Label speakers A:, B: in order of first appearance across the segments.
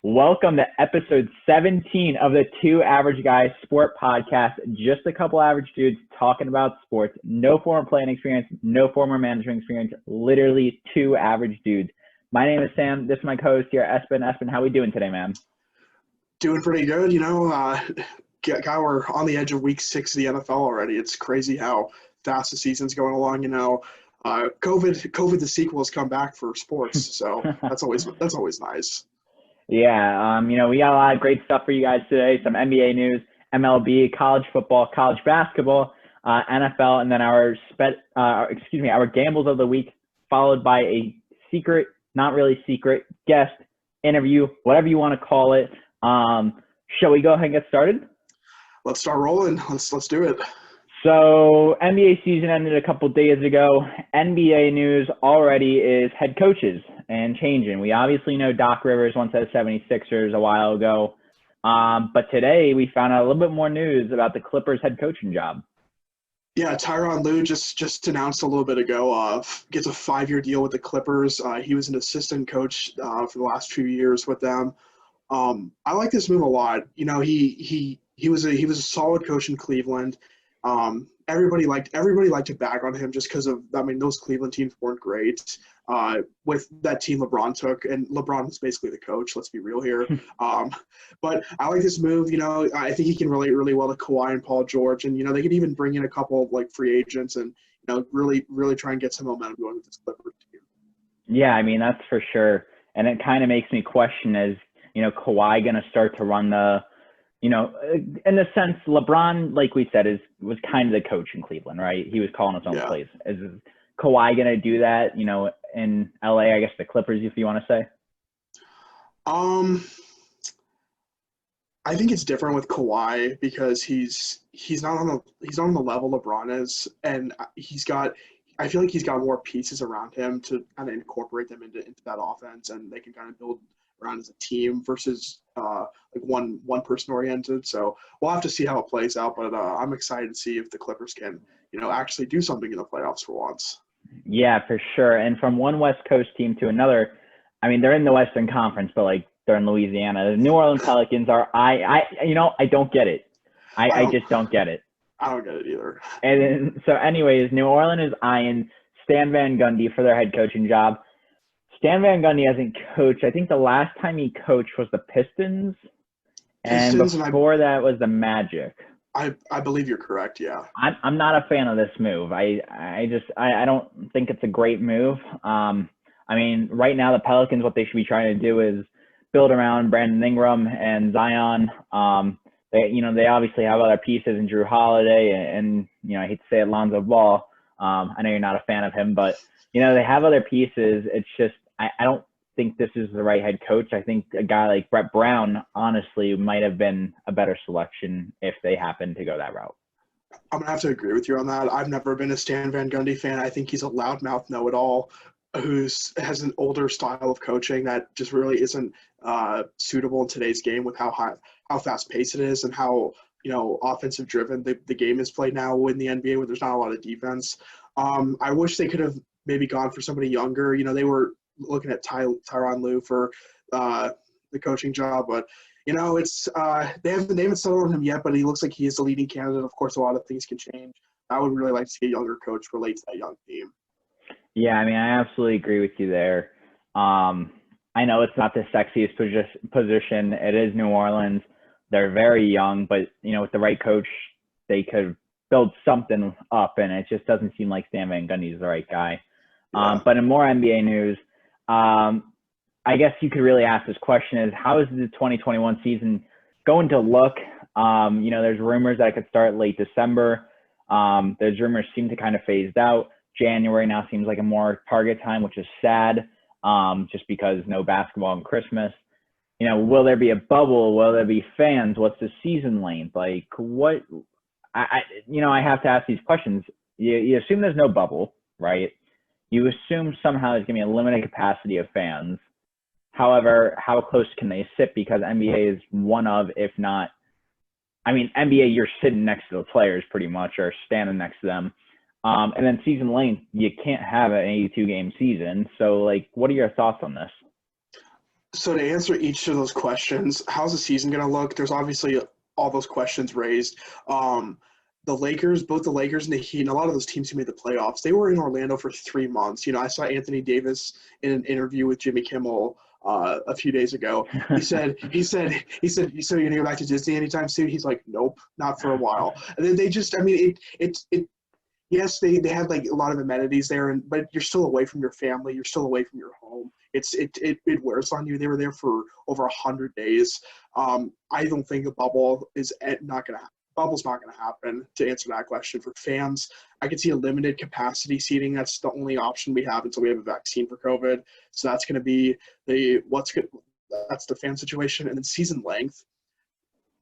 A: Welcome to episode 17 of the Two Average Guys Sport Podcast. Just a couple average dudes talking about sports. No former playing experience, no former management experience. Literally two average dudes. My name is Sam. This is my co-host here, Espen. Espen, how we doing today, man?
B: Doing pretty good. Guy, we're on the edge of week 6 of the NFL already. It's crazy how fast the season's going along. COVID, the sequel has come back for sports, so that's always nice.
A: Yeah, we got a lot of great stuff for you guys today. Some NBA news, MLB, college football, college basketball, NFL, and then our gambles of the week, followed by a secret, not really secret, guest interview, whatever you want to call it. Shall we go ahead and get started?
B: Let's start rolling. Let's do it.
A: So NBA season ended a couple days ago. NBA news already is head coaches and changing. We obviously know Doc Rivers once had 76ers a while ago. But today we found out a little bit more news about the Clippers head coaching job.
B: Yeah, Tyronn Lue just announced a little bit ago gets a 5-year deal with the Clippers. He was an assistant coach for the last few years with them. I like this move a lot. He was a solid coach in Cleveland. Everybody liked to bag on him just because of, those Cleveland teams weren't great. With that team LeBron took, and LeBron is basically the coach, let's be real here. But I like this move. I think he can relate really well to Kawhi and Paul George, and they could even bring in a couple of free agents and really try and get some momentum going with this Clippers team.
A: Yeah, that's for sure. And it kind of makes me question, is Kawhi going to start to run the in a sense, LeBron, like we said, was kind of the coach in Cleveland, right? He was calling his own plays. Is Kawhi going to do that, in LA, I guess the Clippers, if you want to say?
B: I think it's different with Kawhi because he's not on the level LeBron is, and I feel like he's got more pieces around him to kind of incorporate them into that offense, and they can kind of build around as a team versus one person oriented. So we'll have to see how it plays out, but I'm excited to see if the Clippers can actually do something in the playoffs for once.
A: Yeah, for sure. And from one West Coast team to another, they're in the Western Conference, but they're in Louisiana. The New Orleans Pelicans are I don't get it. I just don't get it.
B: I don't get it either.
A: And then, so anyways, New Orleans is eyeing Stan Van Gundy for their head coaching job. Stan Van Gundy hasn't coached. I think the last time he coached was the Pistons, and before that was the Magic.
B: I believe you're correct, yeah.
A: I'm not a fan of this move. I don't think it's a great move. Right now the Pelicans, what they should be trying to do is build around Brandon Ingram and Zion. They obviously have other pieces in Drew Holiday and I hate to say it, Lonzo Ball. I know you're not a fan of him, but they have other pieces. It's just I don't think this is the right head coach. I think a guy like Brett Brown, honestly, might have been a better selection if they happened to go that route.
B: I'm going to have to agree with you on that. I've never been a Stan Van Gundy fan. I think he's a loudmouth know-it-all who has an older style of coaching that just really isn't suitable in today's game with how fast-paced it is and how offensive-driven the game is played now in the NBA where there's not a lot of defense. I wish they could have maybe gone for somebody younger. They were looking at Tyronn Lue for the coaching job, but it's they haven't settled on him yet. But he looks like he is the leading candidate. Of course, a lot of things can change. I would really like to see a younger coach relate to that young team.
A: Yeah, I absolutely agree with you there. I know it's not the sexiest position. It is New Orleans. They're very young, but with the right coach, they could build something up, and it just doesn't seem like Stan Van Gundy is the right guy.
B: Yeah.
A: But in more NBA news, I guess you could really ask this question is, how is the 2021 season going to look? There's rumors that it could start late December. Those rumors seem to kind of phased out. January now seems like a more target time, which is sad, just because no basketball and Christmas. Will there be a bubble? Will there be fans? What's the season length? What? I have to ask these questions. You assume there's no bubble, right? You assume somehow there's going to be a limited capacity of fans. However, how close can they sit? Because NBA is one of, if not, NBA, you're sitting next to the players pretty much or standing next to them. And then season length, you can't have an 82-game season. So, what are your thoughts on this?
B: So to answer each of those questions, how's the season going to look? There's obviously all those questions raised. The Lakers, both the Lakers and the Heat, and a lot of those teams who made the playoffs, they were in Orlando for 3 months. I saw Anthony Davis in an interview with Jimmy Kimmel a few days ago. So you're gonna go back to Disney anytime soon? He's like, nope, not for a while. And then they just, I mean, it yes, they had like a lot of amenities there, but you're still away from your family. You're still away from your home. It wears on you. They were there for over 100 days. I don't think a bubble is not going to bubble's not going to happen. To answer that question for fans, I could see a limited capacity seating. That's the only option we have until we have a vaccine for COVID. So that's going to be that's the fan situation, and then season length.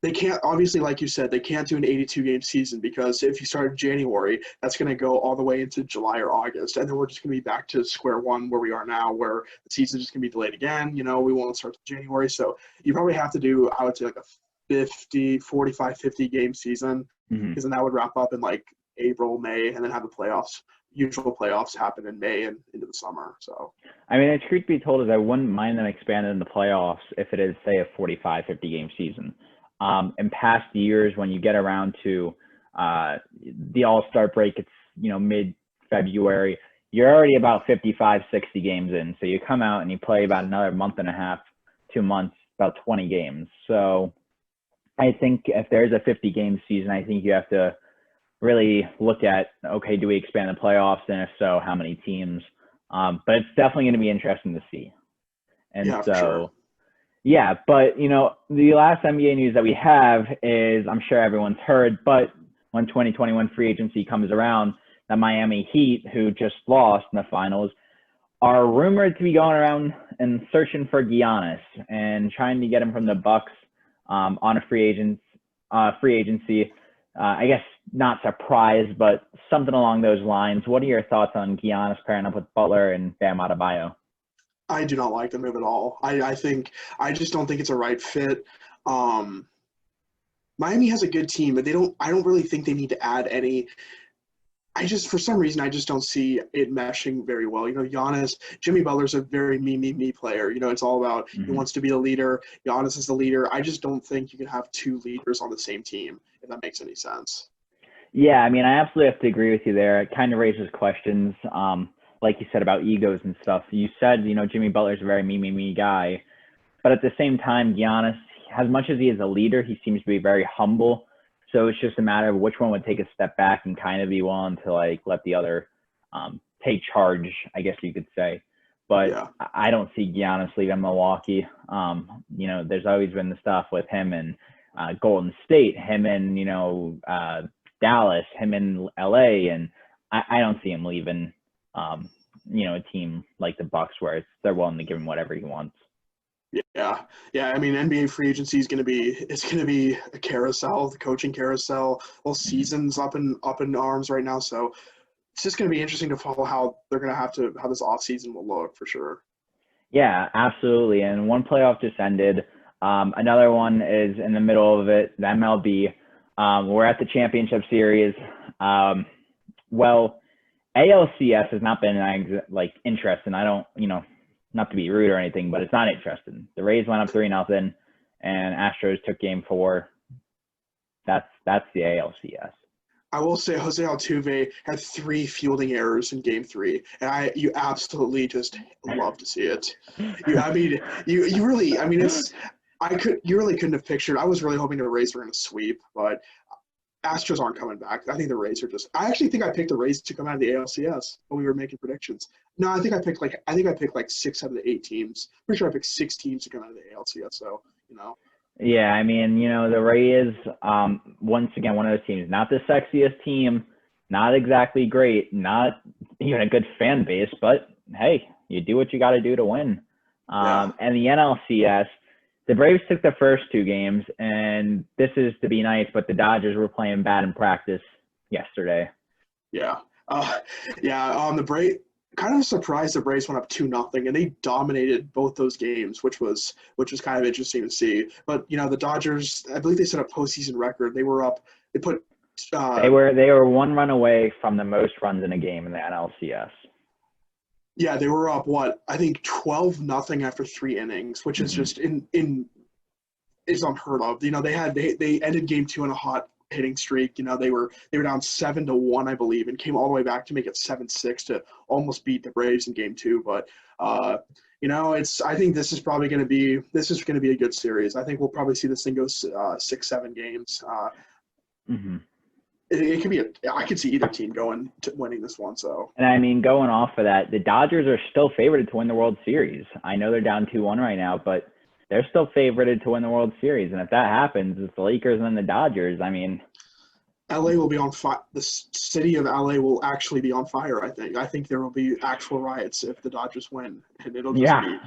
B: They can't, obviously, like you said, they can't do an 82-game season because if you start in January, that's going to go all the way into July or August. And then we're just going to be back to square one where we are now, where the season is just going to be delayed again. We won't start in January. So you probably have to do, I would say, like a 50 game season, because then that would wrap up in like April, May, and then have the playoffs. Usual playoffs happen in May and into the summer. So,
A: I mean, the truth be told is I wouldn't mind them expanding the playoffs if it is, say, a 50 game season. In past years, when you get around to the All-Star break, it's mid-February, you're already about 55, 60 games in. So you come out and you play about another month and a half, 2 months, about 20 games. So I think if there's a 50-game season, I think you have to really look at, okay, do we expand the playoffs? And if so, how many teams? But it's definitely going to be interesting to see. And
B: yeah,
A: so,
B: sure.
A: Yeah, but, the last NBA news that we have is, I'm sure everyone's heard, but when 2021 free agency comes around, the Miami Heat, who just lost in the finals, are rumored to be going around and searching for Giannis and trying to get him from the Bucks on a free agency. I guess not surprised, but something along those lines. What are your thoughts on Giannis pairing up with Butler and Bam Adebayo?
B: I do not like the move at all. I just don't think it's a right fit. Miami has a good team, but I don't really think they need to add any. For some reason, I just don't see it meshing very well. Giannis, Jimmy Butler's a very me player. It's all about he wants to be a leader. Giannis is the leader. I just don't think you can have two leaders on the same team, if that makes any sense.
A: Yeah, I mean, I absolutely have to agree with you there. It kind of raises questions. Like you said, about egos and stuff. You said, Jimmy Butler's a very me guy. But at the same time, Giannis, as much as he is a leader, he seems to be very humble. So it's just a matter of which one would take a step back and kind of be willing to, let the other take charge, I guess you could say. But yeah. I don't see Giannis leaving Milwaukee. There's always been the stuff with him and Golden State, him and, Dallas, him in LA. And I don't see him leaving a team like the Bucks where they're willing to give him whatever he wants.
B: Yeah. I mean, NBA free agency is going to be a carousel, the coaching carousel. Well, season's up in arms right now, so it's just going to be interesting to follow how this off season will look for sure.
A: Yeah, absolutely. And one playoff just ended. Another one is in the middle of it. The MLB. We're at the championship series. ALCS has not been interesting. I don't, not to be rude or anything, but it's not interesting. The Rays went up 3-0, and Astros took Game 4. That's the ALCS.
B: I will say Jose Altuve had 3 fielding errors in Game 3, and you absolutely just love to see it. You really couldn't have pictured. I was really hoping the Rays were going to sweep, but Astros aren't coming back. I think the Rays are just. I actually think I picked the Rays to come out of the ALCS when we were making predictions. No, I think I picked like 6 out of the 8 teams. Pretty sure I picked 6 teams to come out of the ALCS. So
A: Yeah, I mean, the Rays, once again, one of those teams, not the sexiest team, not exactly great, not even a good fan base, but hey, you do what you got to do to win. And the NLCS. The Braves took the first 2 games, and this is to be nice, but the Dodgers were playing bad in practice yesterday.
B: Yeah. The Braves, kind of surprised the Braves went up 2-0, and they dominated both those games, which was kind of interesting to see. But the Dodgers, I believe they set a postseason record. They were up. They put. They
A: were 1 run away from the most runs in a game in the NLCS.
B: Yeah, they were up I think 12-0 after 3 innings, which is just is unheard of. They ended game 2 in a hot hitting streak. They were down 7-1, I believe, and came all the way back to make it 7-6 to almost beat the Braves in game 2. But I think this is probably going to be a good series. I think we'll probably see this thing go 6-7 games. It could be I could see either team going to winning this one. So,
A: and I mean, going off of that, the Dodgers are still favored to win the World Series. I know they're down 2-1 right now, but they're still favored to win the World Series. And if that happens, it's the Lakers and then the Dodgers. I mean,
B: LA will be on fire. The city of LA will actually be on fire. I think there will be actual riots if the Dodgers win, and it'll just be.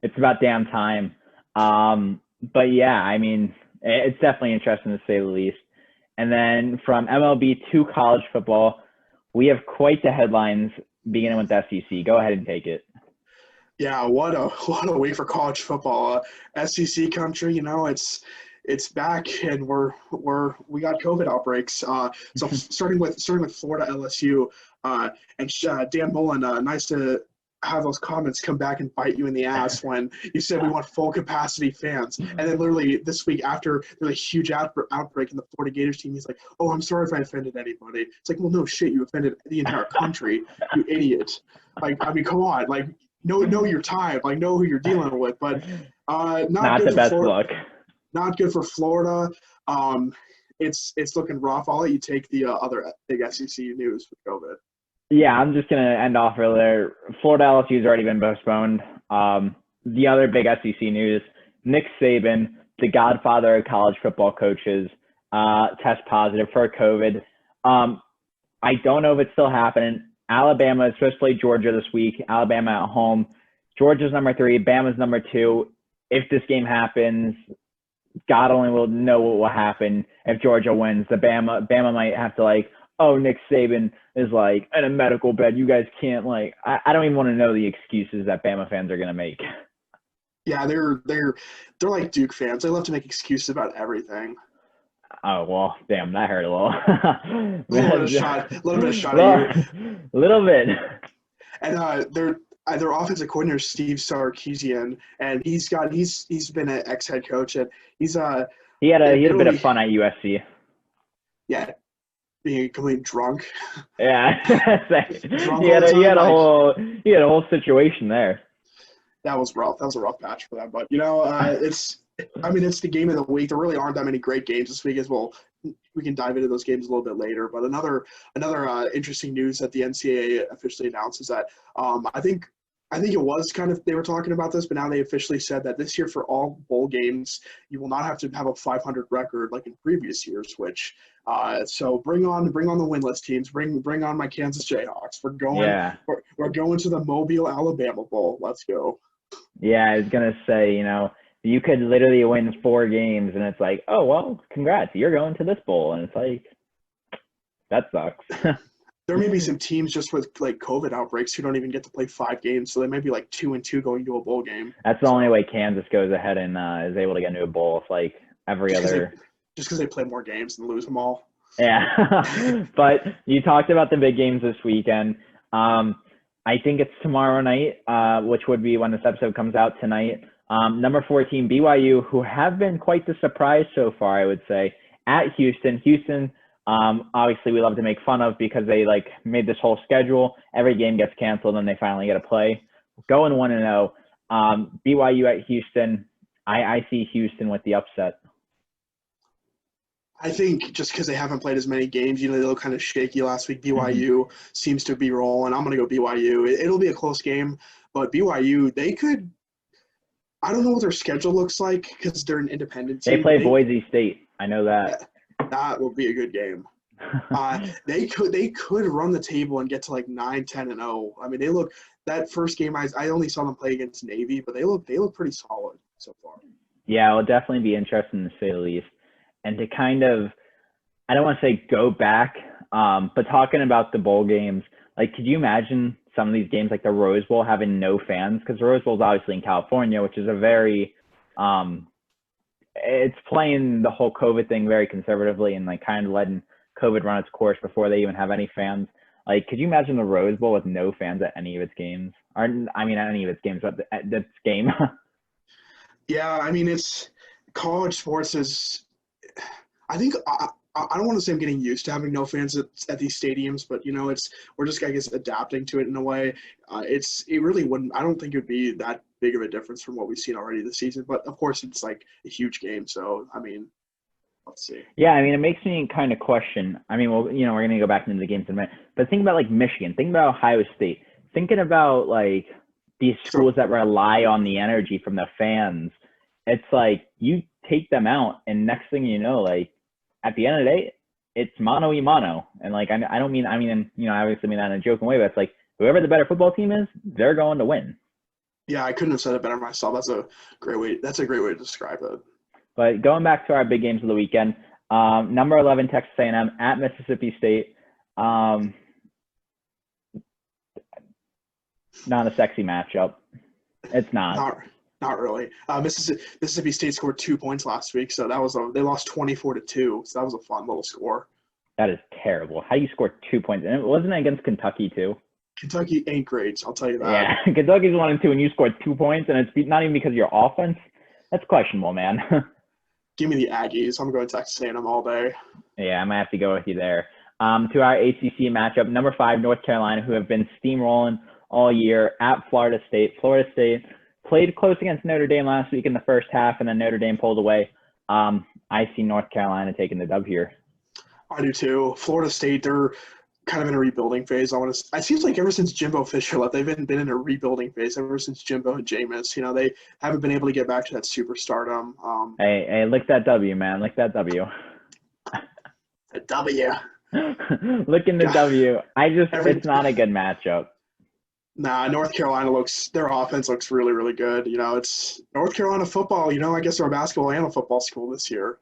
A: It's about damn time. But yeah, I mean, it's definitely interesting to say the least. And then from MLB to college football, we have quite the headlines beginning with the SEC. Go ahead and take it.
B: Yeah, what a week for college football. SEC country, it's back, and we got COVID outbreaks. So starting with Florida LSU, and Dan Mullen, nice to have those comments come back and bite you in the ass when you said we want full capacity fans. And then literally this week after there's a huge outbreak in the Florida Gators team, he's like, "Oh, I'm sorry if I offended anybody." It's like, well, no shit, you offended the entire country, you idiot. Like, I mean, come on, like, know your time, like, know who you're dealing with. But not good
A: the
B: for
A: best
B: Florida.
A: luck.
B: Not good for Florida. It's looking rough. I'll let you take the other big SEC news with COVID.
A: Yeah, I'm just going to end off earlier. Florida LSU has already been postponed. The other big SEC news, Nick Saban, the godfather of college football coaches, test positive for COVID. I don't know if it's still happening. Alabama is supposed to play Georgia this week. Alabama at home. Georgia's number 3. Bama's number 2. If this game happens, God only will know what will happen if Georgia wins. Bama might have to Nick Saban is in a medical bed. You guys can't I don't even want to know the excuses that Bama fans are going to make.
B: Yeah, they're like Duke fans. They love to make excuses about everything.
A: Oh, well, damn, that hurt a little.
B: A little bit of shot at you.
A: A little bit.
B: And their offensive coordinator, Steve Sarkisian, and he's been an ex-head coach, and he had
A: a bit of fun at USC.
B: Yeah. Being completely drunk.
A: Yeah. he had a whole situation there.
B: That was rough. That was a rough patch for them. But it's the game of the week. There really aren't that many great games this week as well. We can dive into those games a little bit later. But another interesting news that the NCAA officially announced is that I think it was they were talking about this, but now they officially said that this year for all bowl games, you will not have to have a 500 record like in previous years, which so bring on the winless teams, bring on my Kansas Jayhawks. We're going to the Mobile, Alabama Bowl. Let's go.
A: Yeah, I was going to say, you could literally win 4 games and it's like, oh, well, congrats, you're going to this bowl. And it's like, that sucks.
B: There may be some teams just with COVID outbreaks who don't even get to play 5 games, so they may be 2-2 going to a bowl game.
A: That's the only way Kansas goes ahead and is able to get into a bowl. It's every other.
B: Just because they play more games and lose them all.
A: Yeah, but you talked about the big games this weekend. I think it's tomorrow night, which would be when this episode comes out tonight. Number 14 BYU, who have been quite the surprise so far, I would say, at Houston. Houston. Obviously we love to make fun of because they made this whole schedule. Every game gets canceled and they finally get to play. Going 1-0. BYU at Houston. I see Houston with the upset.
B: I think just because they haven't played as many games, they look kind of shaky last week. BYU seems to be rolling. I'm going to go BYU. It'll be a close game, but BYU, they could – I don't know what their schedule looks like because they're an independent team.
A: They play Boise State. I know that.
B: That will be a good game. They could run the table and get to 9-10-0. I mean, they look that first game. I only saw them play against Navy, but they look pretty solid so far.
A: Yeah, it'll definitely be interesting to say the least. And to kind of, I don't want to say go back, but talking about the bowl games, could you imagine some of these games like the Rose Bowl having no fans? Because the Rose Bowl is obviously in California, which is a very it's playing the whole COVID thing very conservatively and kind of letting COVID run its course before they even have any fans. Like, could you imagine the Rose Bowl with no fans at any of its games? Or, I mean, not any of its games, but at this game.
B: Yeah, I mean, it's college sports is. I think I don't want to say I'm getting used to having no fans at these stadiums, but we're just I guess adapting to it in a way. It really wouldn't. I don't think it would be that big of a difference from what we've seen already this season. But of course, it's like a huge game, so I mean, let's see.
A: Yeah, I mean, it makes me kind of question. I mean, well, we're going to go back into the games in a minute, but think about like Michigan, think about Ohio State, thinking about like these schools that rely on the energy from the fans. It's like you take them out, and next thing you know, like at the end of the day, it's mano y mano. And like I don't mean, I obviously mean that in a joking way, but it's like whoever the better football team is, they're going to win.
B: Yeah, I couldn't have said it better myself. That's a great way to describe it.
A: But going back to our big games of the weekend, number 11 Texas A&M at Mississippi State. Not a sexy matchup. It's not.
B: Not really. Mississippi State scored 2 points last week, so they lost 24-2. So that was a fun little score.
A: That is terrible. How do you score 2 points? And it wasn't against Kentucky too.
B: Kentucky ain't great, I'll tell you that.
A: Yeah, Kentucky's 1-2, and you scored 2 points, and it's not even because of your offense. That's questionable, man.
B: Give me the Aggies. I'm going Texas A&M all day.
A: Yeah, I might have to go with you there. To our ACC matchup, number 5 North Carolina, who have been steamrolling all year at Florida State. Florida State played close against Notre Dame last week in the first half, and then Notre Dame pulled away. I see North Carolina taking the dub here.
B: I do too. Florida State, they're kind of in a rebuilding phase. It seems like ever since Jimbo Fisher left, they've been in a rebuilding phase ever since Jimbo and Jameis. They haven't been able to get back to that superstardom.
A: Hey, lick that W, man. Lick that W.
B: A W.
A: Licking the W. It's not a good matchup.
B: Nah, North Carolina their offense looks really, really good. It's North Carolina football. I guess they're a basketball and a football school this year.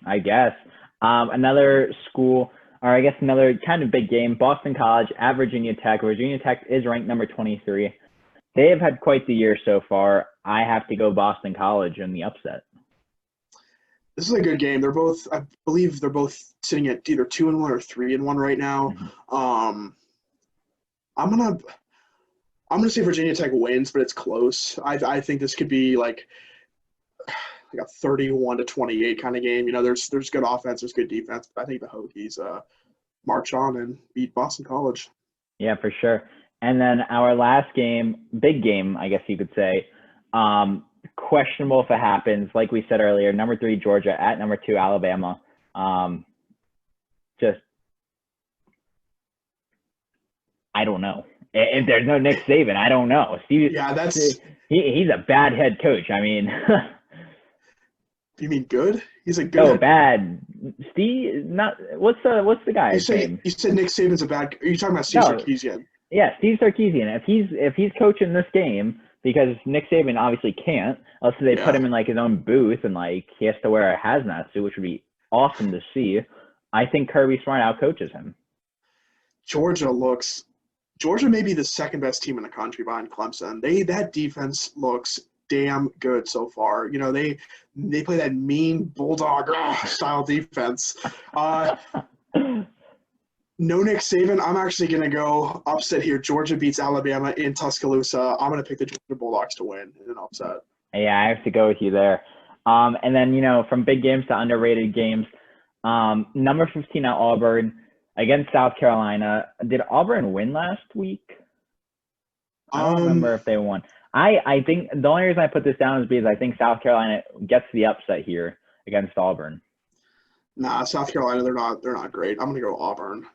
A: I guess. Another school, or I guess another kind of big game, Boston College at Virginia Tech. Virginia Tech is ranked number 23. They have had quite the year so far. I have to go Boston College in the upset.
B: This is a good game. I believe they're both sitting at either 2-1 or 3-1 right now. Mm-hmm. I'm gonna say Virginia Tech wins, but it's close. I think this could be like a 31-28 kind of game. There's good offense, there's good defense, but I think the Hokies march on and beat Boston College.
A: Yeah, for sure. And then our last game, big game, I guess you could say, questionable if it happens. Like we said earlier, number 3 Georgia at number 2 Alabama. I don't know. If there's no Nick Saban, I don't know. He's a bad head coach. I mean,
B: you mean good? He's a good.
A: Oh, bad. Steve, not what's the guy's name?
B: You said Nick Saban's a bad. Are you talking about Steve Sarkisian?
A: Yeah, Steve Sarkisian. If he's coaching this game, because Nick Saban obviously can't, unless they put him in like his own booth and like he has to wear a hazmat suit, which would be awesome to see. I think Kirby Smart outcoaches him.
B: Georgia may be the second best team in the country behind Clemson. That defense looks damn good so far. They play that mean bulldog style defense. No Nick Saban. I'm actually going to go upset here. Georgia beats Alabama in Tuscaloosa. I'm going to pick the Georgia Bulldogs to win in an upset.
A: Yeah, I have to go with you there. And then, from big games to underrated games, number 15 at Auburn against South Carolina. Did Auburn win last week? I don't remember if they won. I think the only reason I put this down is because I think South Carolina gets the upset here against Auburn.
B: Nah, South Carolina, they're not great. I'm going to go Auburn.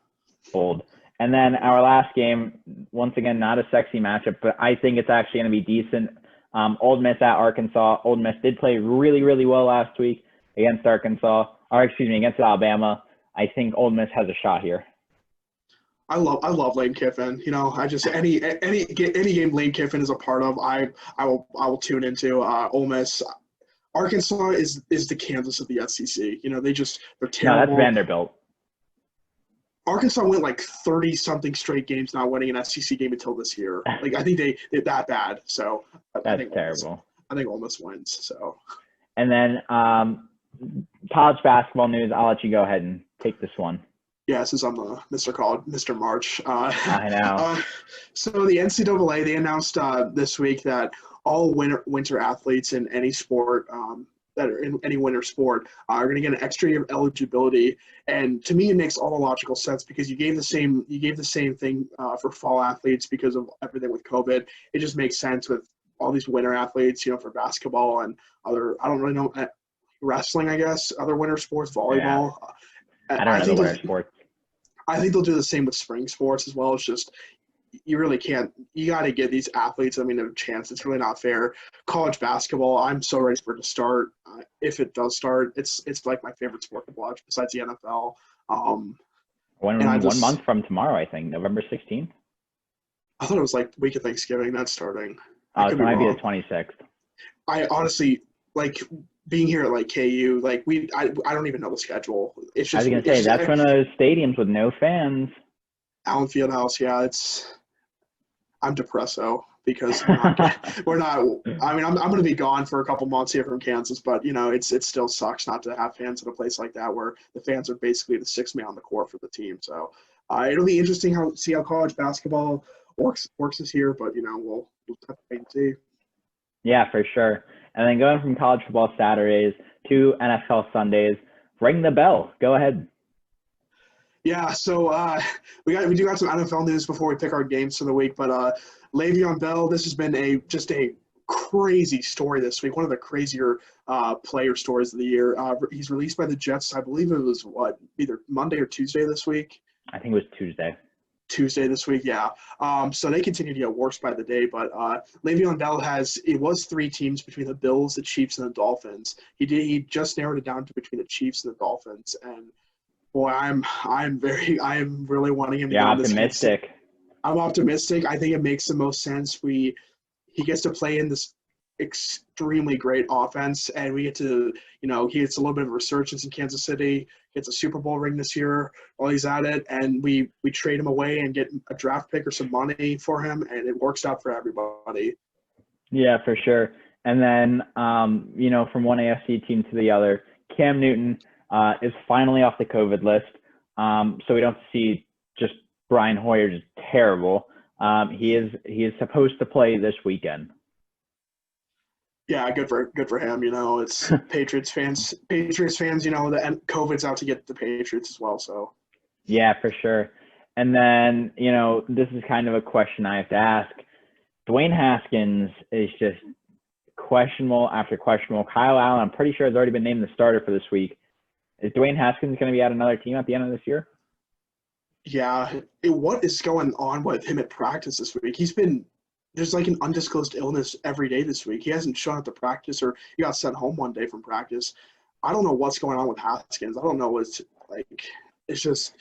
A: Bold. And then our last game, once again, not a sexy matchup, but I think it's actually going to be decent. Ole Miss at Arkansas. Ole Miss did play really, really well last week against against Alabama. I think Ole Miss has a shot here.
B: I love Lane Kiffin. I just any game Lane Kiffin is a part of, I will tune into. Ole Miss, Arkansas is the Kansas of the SEC. They're terrible.
A: No, that's Vanderbilt.
B: Arkansas went like 30-something straight games not winning an SEC game until this year. Like I think they're that bad. So
A: that's terrible.
B: I think Ole Miss wins. So.
A: And then college basketball news. I'll let you go ahead and take this one.
B: Yeah, since I'm the Mr. March.
A: I know.
B: So the NCAA, they announced this week that all winter athletes in any sport that are in any winter sport are going to get an extra year of eligibility. And to me, it makes all the logical sense because you gave the same thing for fall athletes because of everything with COVID. It just makes sense with all these winter athletes, for basketball and other. I don't really know, wrestling, I guess, other winter sports,
A: Yeah.
B: volleyball.
A: I don't
B: I
A: know the
B: think
A: winter sports.
B: they'll do the same with spring sports as well. It's just you really can't. You got to give these athletes, a chance. It's really not fair. College basketball, I'm so ready for it to start. If it does start, it's like my favorite sport to watch besides the NFL. And I
A: One
B: just
A: month from tomorrow, I think, November 16th.
B: I thought it was like week of Thanksgiving that's starting. I
A: Oh,
B: could
A: so
B: be
A: it might be the
B: wrong.
A: 26th.
B: I honestly like being here at like KU. Like I don't even know the schedule.
A: I was gonna say that's one of those stadiums with no fans.
B: Allen Fieldhouse. Yeah, I'm depresso because we're not. I'm going to be gone for a couple months here from Kansas, but it still sucks not to have fans at a place like that where the fans are basically the sixth man on the court for the team. So it'll be interesting see how college basketball works this year, but we'll have to wait and see.
A: Yeah, for sure. And then going from college football Saturdays to NFL Sundays, ring the bell. Go ahead.
B: Yeah, so we do got some NFL news before we pick our games for the week, but Le'Veon Bell, this has been just a crazy story this week, one of the crazier player stories of the year. He's released by the Jets, I believe it was either Monday or Tuesday this week.
A: I think it was Tuesday.
B: Tuesday this week, yeah. So they continue to get worse by the day, but Le'Veon Bell it was three teams between the Bills, the Chiefs, and the Dolphins. He just narrowed it down to between the Chiefs and the Dolphins, and boy, I am really wanting him to
A: Yeah,
B: go
A: optimistic.
B: I'm optimistic. I think it makes the most sense. He gets to play in this extremely great offense, and we get to, he gets a little bit of a resurgence in Kansas City, gets a Super Bowl ring this year while he's at it, and we trade him away and get a draft pick or some money for him, and it works out for everybody.
A: Yeah, for sure. And then, from one AFC team to the other, Cam Newton is finally off the COVID list. So we don't see just Brian Hoyer just terrible. He is supposed to play this weekend.
B: Yeah, good for him. It's Patriots fans. The COVID's out to get the Patriots as well. So.
A: Yeah, for sure. And then this is kind of a question I have to ask. Dwayne Haskins is just questionable after questionable. Kyle Allen, I'm pretty sure, has already been named the starter for this week. Is Dwayne Haskins going to be at another team at the end of this year?
B: Yeah. What is going on with him at practice this week? There's like an undisclosed illness every day this week. He hasn't shown up to practice, or he got sent home one day from practice. I don't know what's going on with Haskins. I don't know what's like. This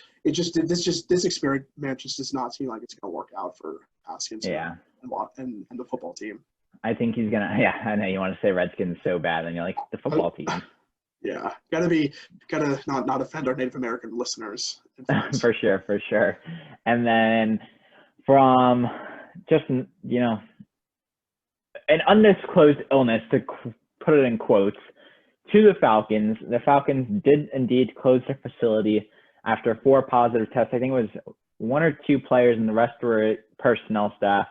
B: experiment just does not seem like it's going to work out for Haskins.
A: Yeah.
B: And the football team.
A: I think he's gonna. Yeah, I know you want to say Redskins so bad, and you're like the football team.
B: Yeah, gotta not offend our Native American listeners.
A: For sure. And then from just an undisclosed illness, to put it in quotes, to the Falcons. The Falcons did indeed close their facility after 4 positive tests. I think it was 1 or 2 players, and the rest were personnel staff.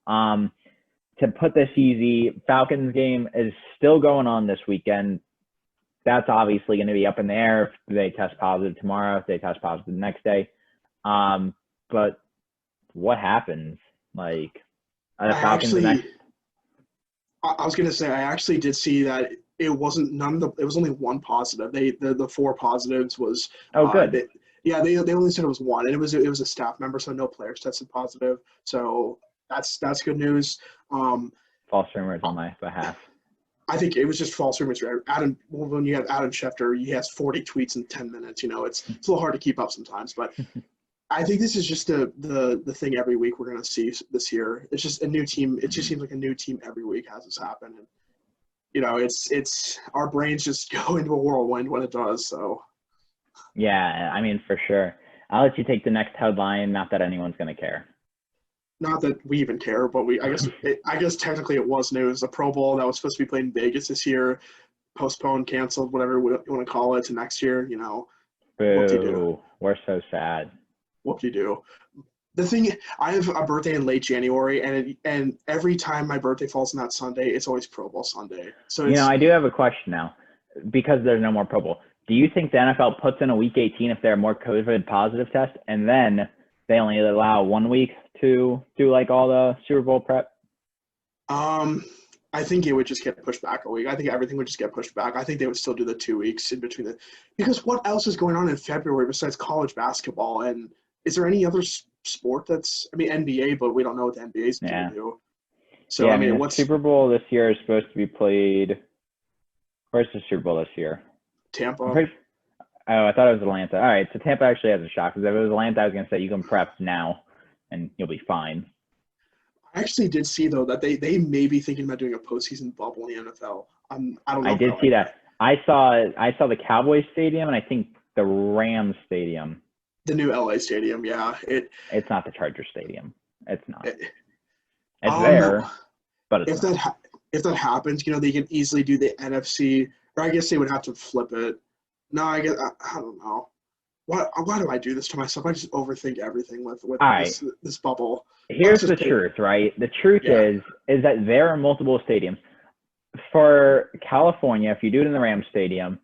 A: To put this easy, Falcons game is still going on this weekend. That's obviously going to be up in the air if they test positive tomorrow, if they test positive the next day. But what happens? Like, are the Falcons the next?
B: I was going to say, I actually did see that it wasn't it was only 1 positive. The 4 positives was.
A: Oh, good.
B: They only said it was 1, and it was a staff member, so no players tested positive. So that's good news.
A: False rumors on my behalf.
B: I think it was just false rumors. When you have Adam Schefter, he has 40 tweets in 10 minutes. It's a little hard to keep up sometimes. But I think this is just the thing every week we're going to see this year. It's just a new team. It just seems like a new team every week has this happen. And, it's our brains just go into a whirlwind when it does. So.
A: Yeah, I mean, for sure. I'll let you take the next headline. Not that anyone's going to care.
B: Not that we even care, but I guess technically it was news. The Pro Bowl that was supposed to be played in Vegas this year, postponed, canceled, whatever you want to call it, to next year. Whoop-de-doo.
A: Boo. We're so sad.
B: Whoop-de-doo. The thing, I have a birthday in late January, and every time my birthday falls on that Sunday, it's always Pro Bowl Sunday. So
A: You know,
B: it's
A: I do have a question now because there's no more Pro Bowl. Do you think the NFL puts in a week 18 if there are more COVID positive tests, and then they only allow 1 week to do like all the Super Bowl prep?
B: I think it would just get pushed back a week. I think everything would just get pushed back. I think they would still do the 2 weeks in between because what else is going on in February besides college basketball? And is there any other sport that's, I mean, NBA, but we don't know what the NBA is going to do. So,
A: yeah,
B: I mean,
A: the Super Bowl this year is supposed to be played. Where's the Super Bowl this year?
B: Tampa.
A: I thought it was Atlanta. All right, so Tampa actually has a shot because if it was Atlanta, I was going to say you can prep now and you'll be fine.
B: I actually did see, though, that they may be thinking about doing a postseason bubble in the NFL. I don't know.
A: I did see that. I saw the Cowboys Stadium and I think the Rams Stadium.
B: The new LA Stadium, yeah.
A: It's not the Charger Stadium. It's not. It's
B: there,
A: but it's not.
B: If that happens, they can easily do the NFC, or I guess they would have to flip it. No, I don't know. Why do I do this to myself? I just overthink everything with this bubble.
A: Here's the truth, right? The truth is that there are multiple stadiums. For California, if you do it in the Rams Stadium,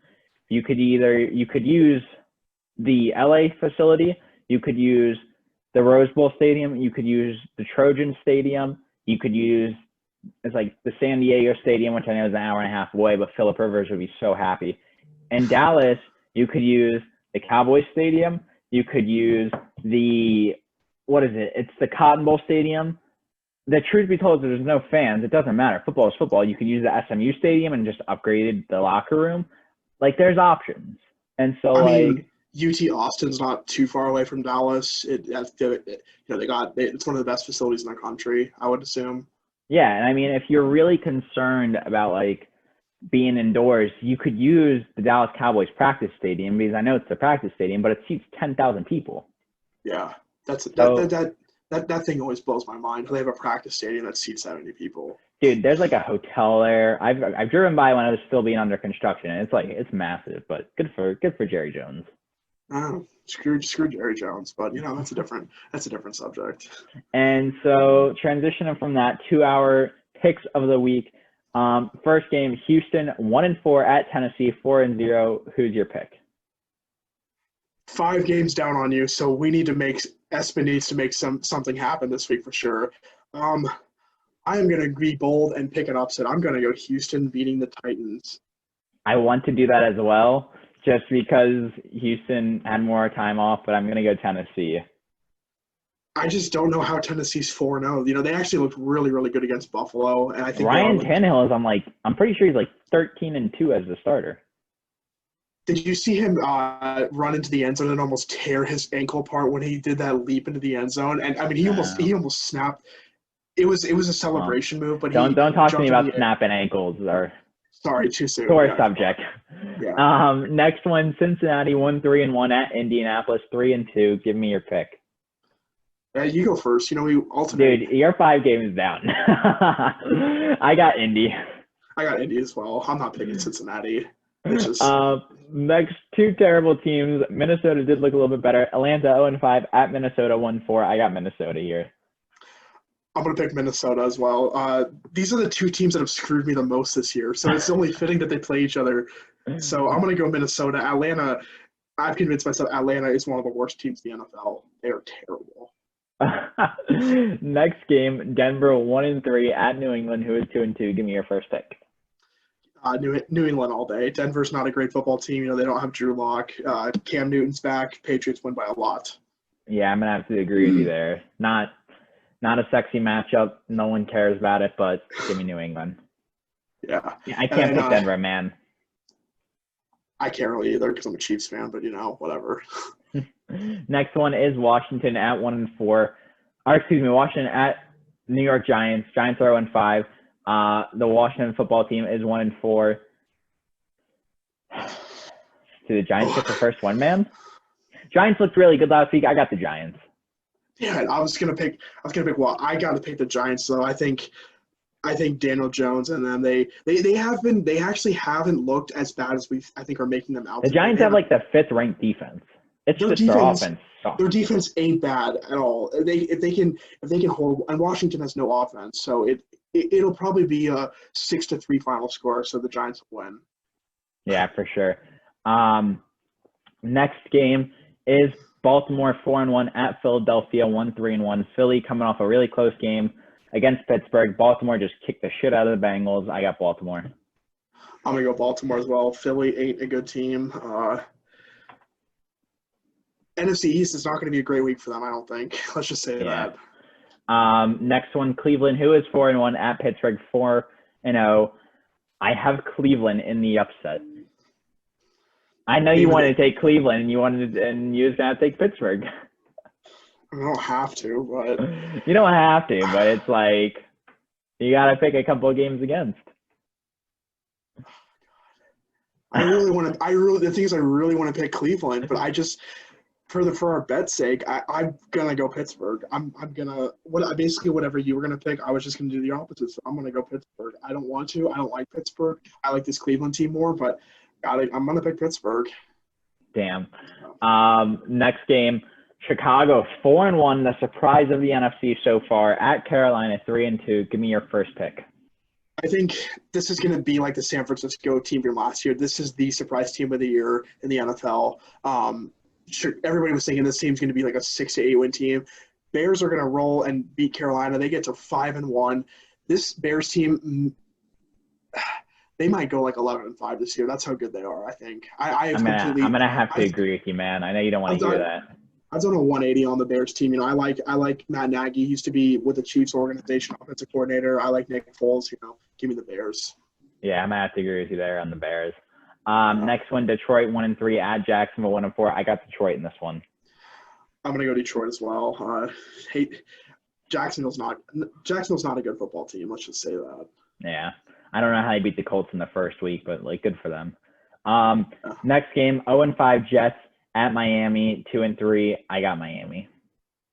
A: you could use the LA facility, you could use the Rose Bowl Stadium, you could use the Trojan Stadium, you could use the San Diego Stadium, which I know is an hour and a half away, but Phillip Rivers would be so happy. In Dallas, you could use the Cowboys Stadium. You could use it's the Cotton Bowl Stadium. The truth be told, there's no fans. It doesn't matter. Football is football. You could use the SMU Stadium and just upgrade the locker room. There's options. And so,
B: UT Austin's not too far away from Dallas. It's one of the best facilities in the country, I would assume.
A: Yeah, and I mean, if you're really concerned about being indoors, you could use the Dallas Cowboys practice stadium because I know it's a practice stadium, but it seats 10,000 people.
B: Yeah, that thing always blows my mind. They have a practice stadium that seats 70 people.
A: Dude, there's a hotel there. I've driven by when it was still being under construction, and it's massive, but good for Jerry Jones.
B: Screw Jerry Jones, but that's a different subject.
A: And so transitioning from that, 2-hour picks of the week. First game, Houston 1-4 at Tennessee 4-0. Who's your pick?
B: 5 games down on you, so Espen needs to make something happen this week for sure. I am gonna be bold and pick an upset. I'm gonna go Houston beating the Titans.
A: I want to do that as well, just because Houston had more time off, but I'm gonna go Tennessee.
B: I just don't know how Tennessee's 4-0. They actually looked really, really good against Buffalo, and I think
A: Ryan Tannehill is I'm pretty sure he's 13-2 as the starter.
B: Did you see him run into the end zone and almost tear his ankle apart when he did that leap into the end zone? And I mean, he almost snapped. It was a celebration move, but
A: don't talk to me about snapping ankles.
B: Sorry, too soon.
A: Sore subject.
B: Yeah.
A: Next one, Cincinnati 1-3-1 at Indianapolis 3-2. Give me your pick.
B: You go first. We alternate.
A: Dude, you're 5 games down. I got Indy.
B: I got Indy as well. I'm not picking Cincinnati. It's just...
A: Next 2 terrible teams. Minnesota did look a little bit better. Atlanta 0-5 at Minnesota 1-4. I got Minnesota here.
B: I'm going to pick Minnesota as well. These are the 2 teams that have screwed me the most this year, so it's only fitting that they play each other. So I'm going to go Minnesota. Atlanta, I've convinced myself Atlanta is one of the worst teams in the NFL. They are terrible.
A: Next game, Denver 1-3 at New England, who is 2-2. Give me your first pick.
B: New England all day. Denver's not a great football team. They don't have Drew Lock. Cam Newton's back. Patriots win by a lot.
A: Yeah, I'm going to have to agree with you there. Not a sexy matchup. No one cares about it, but give me New England.
B: Yeah.
A: I can't pick Denver, man.
B: I can't really either because I'm a Chiefs fan, but whatever.
A: Next one is Washington at 1-4. Washington at New York Giants. Giants are 0-5. The Washington football team is 1-4. Do the Giants get the first one, man? Giants looked really good last week. I got the Giants.
B: Yeah, I was gonna pick. I got to pick the Giants though. I think I think Daniel Jones and them, they actually haven't looked as bad as I think are making them out.
A: The Giants have like the 5th ranked defense. It's
B: their
A: just
B: defense,
A: their offense sucks.
B: Their defense ain't bad at all. If they can hold, and Washington has no offense, so it'll probably be a 6-3 final score, so the Giants will win.
A: Yeah, for sure. Next game is Baltimore 4-1 at Philadelphia 1-3-1. Philly coming off a really close game against Pittsburgh. Baltimore just kicked the shit out of the Bengals. I got Baltimore.
B: I'm gonna go Baltimore as well. Philly ain't a good team. NFC East is not going to be a great week for them, I don't think. Let's just say that.
A: Next one, Cleveland, who is 4-1 at Pittsburgh 4-0. I have Cleveland in the upset. I know you wanted to take Cleveland, and you was going to take Pittsburgh.
B: I don't have to, but
A: you don't have to, but it's like you got to pick a couple of games against.
B: The thing is, I really want to pick Cleveland, but I just for our bet's sake, I'm gonna go Pittsburgh. I'm gonna basically whatever you were gonna pick, I was just gonna do the opposite. So I'm gonna go Pittsburgh. I don't want to. I don't like Pittsburgh. I like this Cleveland team more, but I'm gonna pick Pittsburgh.
A: Damn. Next game, Chicago 4-1, the surprise of the NFC so far at Carolina 3-2. Give me your first pick.
B: I think this is going to be like the San Francisco team from last year. This is the surprise team of the year in the NFL. Everybody was thinking this team's going to be like a 6-8 win team. Bears are going to roll and beat Carolina. They get to 5-1. This Bears team, they might go like 11-5 this year. That's how good they are, I think. I'm
A: going to have to agree with you, man. I know you don't want to hear that.
B: I've done a 180 on the Bears team. I like Matt Nagy. He used to be with the Chiefs organization, offensive coordinator. I like Nick Foles. Give me the Bears.
A: Yeah, I'm gonna have to agree with you there on the Bears. Next one, Detroit 1-3 at Jacksonville 1-4. I got Detroit in this one.
B: I'm gonna go Detroit as well. Jacksonville's not a good football team. Let's just say that.
A: Yeah, I don't know how they beat the Colts in the first week, but like good for them. Next game, 0-5 Jets at Miami 2-3. I got Miami.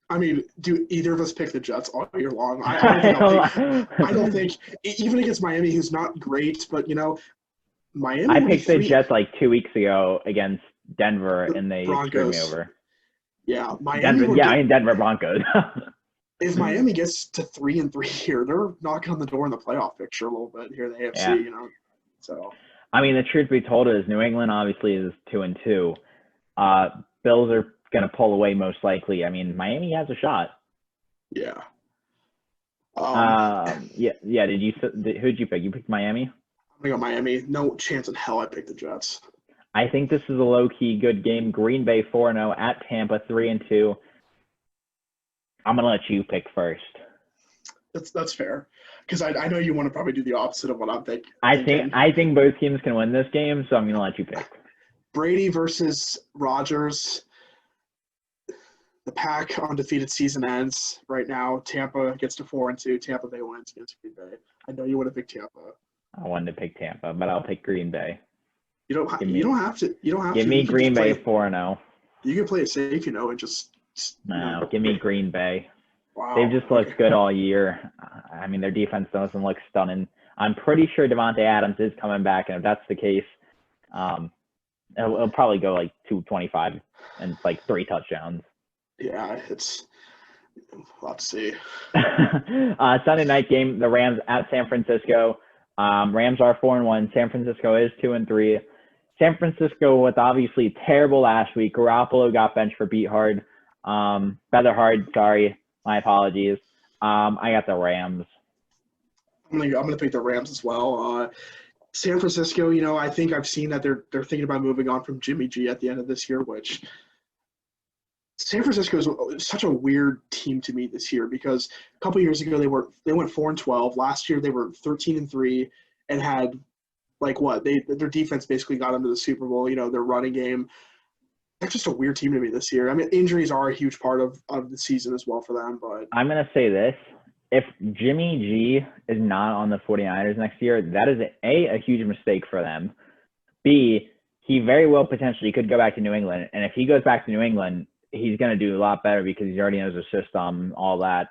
B: I mean, do either of us pick the Jets all year long? I don't think even against Miami, who's not great, but Miami.
A: I picked the Jets like 2 weeks ago against Denver, and they screwed me over.
B: Yeah, Miami.
A: Denver Broncos.
B: If Miami gets to 3-3 here, they're knocking on the door in the playoff picture a little bit here in the AFC.
A: Yeah.
B: So.
A: I mean, the truth be told is New England obviously is 2-2. Bills are going to pull away most likely. I mean, Miami has a shot.
B: Yeah.
A: Yeah. Who'd you pick? You picked Miami?
B: I'm going to go Miami. No chance in hell I picked the Jets.
A: I think this is a low-key good game. Green Bay 4-0 at Tampa 3-2. I'm going to let you pick first.
B: That's fair. Because I know you want to probably do the opposite of what I'm thinking.
A: I think both teams can win this game, so I'm going to let you pick.
B: Brady versus Rodgers. The Pack undefeated season ends right now. Tampa gets to 4-2. Tampa Bay wins against Green Bay. I know you want to pick Tampa.
A: I wanted to pick Tampa, but I'll pick Green Bay.
B: You don't have to.
A: Give me Green Bay 4-0.
B: You can play it safe, and just.
A: No, give me Green Bay.
B: Wow.
A: They've just looked good all year. I mean, their defense doesn't look stunning. I'm pretty sure Devontae Adams is coming back, and if that's the case, it'll probably go like 225 and like 3 touchdowns.
B: Yeah, let's see.
A: Sunday night game, the Rams at San Francisco. Rams are 4-1. San Francisco is 2-3. San Francisco was obviously terrible last week. Garoppolo got benched for Beatherhard. Sorry, my apologies. I got the Rams.
B: I'm gonna pick the Rams as well. San Francisco, I think I've seen that they're thinking about moving on from Jimmy G at the end of this year, which San Francisco is such a weird team to me this year because a couple of years ago they went 4-12. Last year they were 13-3 and had their defense basically got them to the Super Bowl. Their running game. They're just a weird team to me this year. I mean, injuries are a huge part of the season as well for them. But
A: I'm gonna say this: if Jimmy G is not on the 49ers next year, that is a huge mistake for them. B, he very well potentially could go back to New England, and if he goes back to New England, he's going to do a lot better because he already knows the system, all that.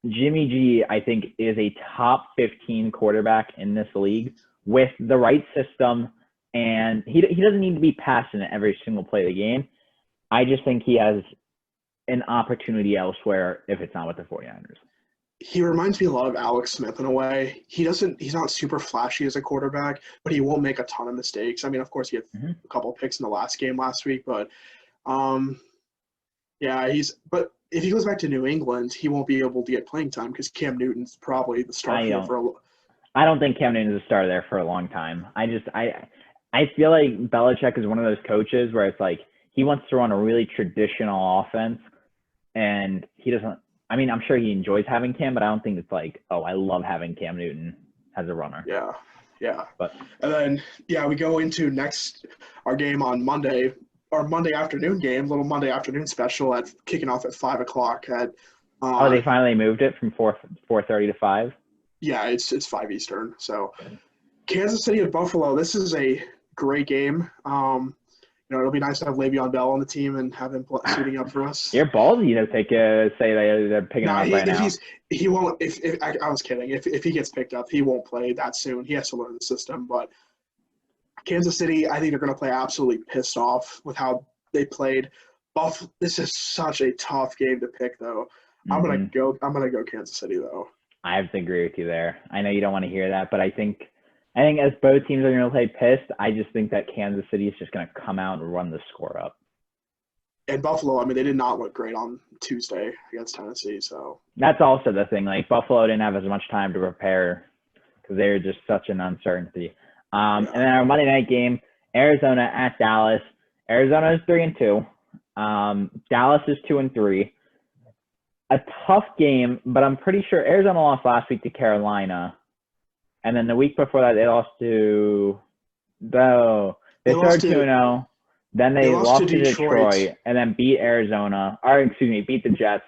A: Jimmy G, I think, is a top 15 quarterback in this league with the right system, and he doesn't need to be passionate every single play of the game. I just think he has an opportunity elsewhere if it's not with the 49ers.
B: He reminds me a lot of Alex Smith in a way. He's not super flashy as a quarterback, but he won't make a ton of mistakes. I mean, of course, he had a couple of picks in the last game last week, but yeah, but if he goes back to New England, he won't be able to get playing time because Cam Newton's probably the starter
A: I don't think Cam Newton is a starter there for a long time. I feel like Belichick is one of those coaches where it's like he wants to run a really traditional offense, and he doesn't. I mean, I'm sure he enjoys having Cam, but I don't think it's like, oh, I love having Cam Newton as a runner.
B: Yeah.
A: But
B: and then we go into our game on Monday, our Monday afternoon game, little Monday afternoon special kicking off at 5:00 at.
A: They finally moved it from 4:30 to 5.
B: Yeah, it's 5 Eastern. So Kansas City and Buffalo. This is a great game. It'll be nice to have Le'Veon Bell on the team and have him suiting up for us.
A: You're ballsy to say they're picking him up right now.
B: He won't. If I was kidding. If he gets picked up, he won't play that soon. He has to learn the system. But Kansas City, I think they're going to play absolutely pissed off with how they played. This is such a tough game to pick, though. I'm gonna go Kansas City, though.
A: I have to agree with you there. I know you don't want to hear that, but I think as both teams are going to play pissed, I just think that Kansas City is just going to come out and run the score up.
B: And Buffalo, I mean, they did not look great on Tuesday against Tennessee. So
A: that's also the thing. Like, Buffalo didn't have as much time to prepare because they were just such an uncertainty. And then our Monday night game, Arizona at Dallas. Arizona is 3-2. Dallas is 2-3. A tough game, but I'm pretty sure Arizona lost last week to Carolina. And then the week before that, they lost to they started 2-0. Then they lost to Detroit and then beat Arizona. Beat the Jets.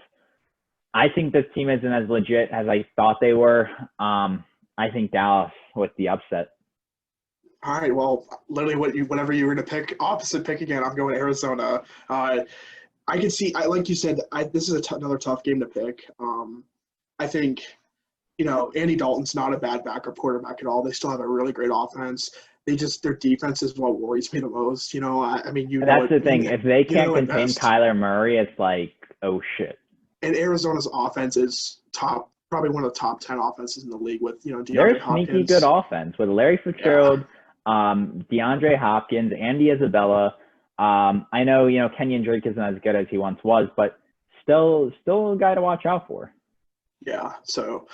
A: I think this team isn't as legit as I thought they were. I think Dallas with the upset.
B: All right. Well, literally, whatever you were going to pick, opposite pick again. I'm going Arizona. I can see. Like you said, this is another tough game to pick. I think. Andy Dalton's not a bad backup quarterback at all. They still have a really great offense. Their defense is what worries me the most.
A: That's the thing. If they can't contain Kyler Murray, it's like, oh shit.
B: And Arizona's offense is probably one of the top 10 offenses in the league with DeAndre
A: They're
B: Hopkins.
A: Sneaky good offense with Larry Fitzgerald, DeAndre Hopkins, Andy Isabella. I know Kenyon Drake isn't as good as he once was, but still a guy to watch out for.
B: Yeah. So.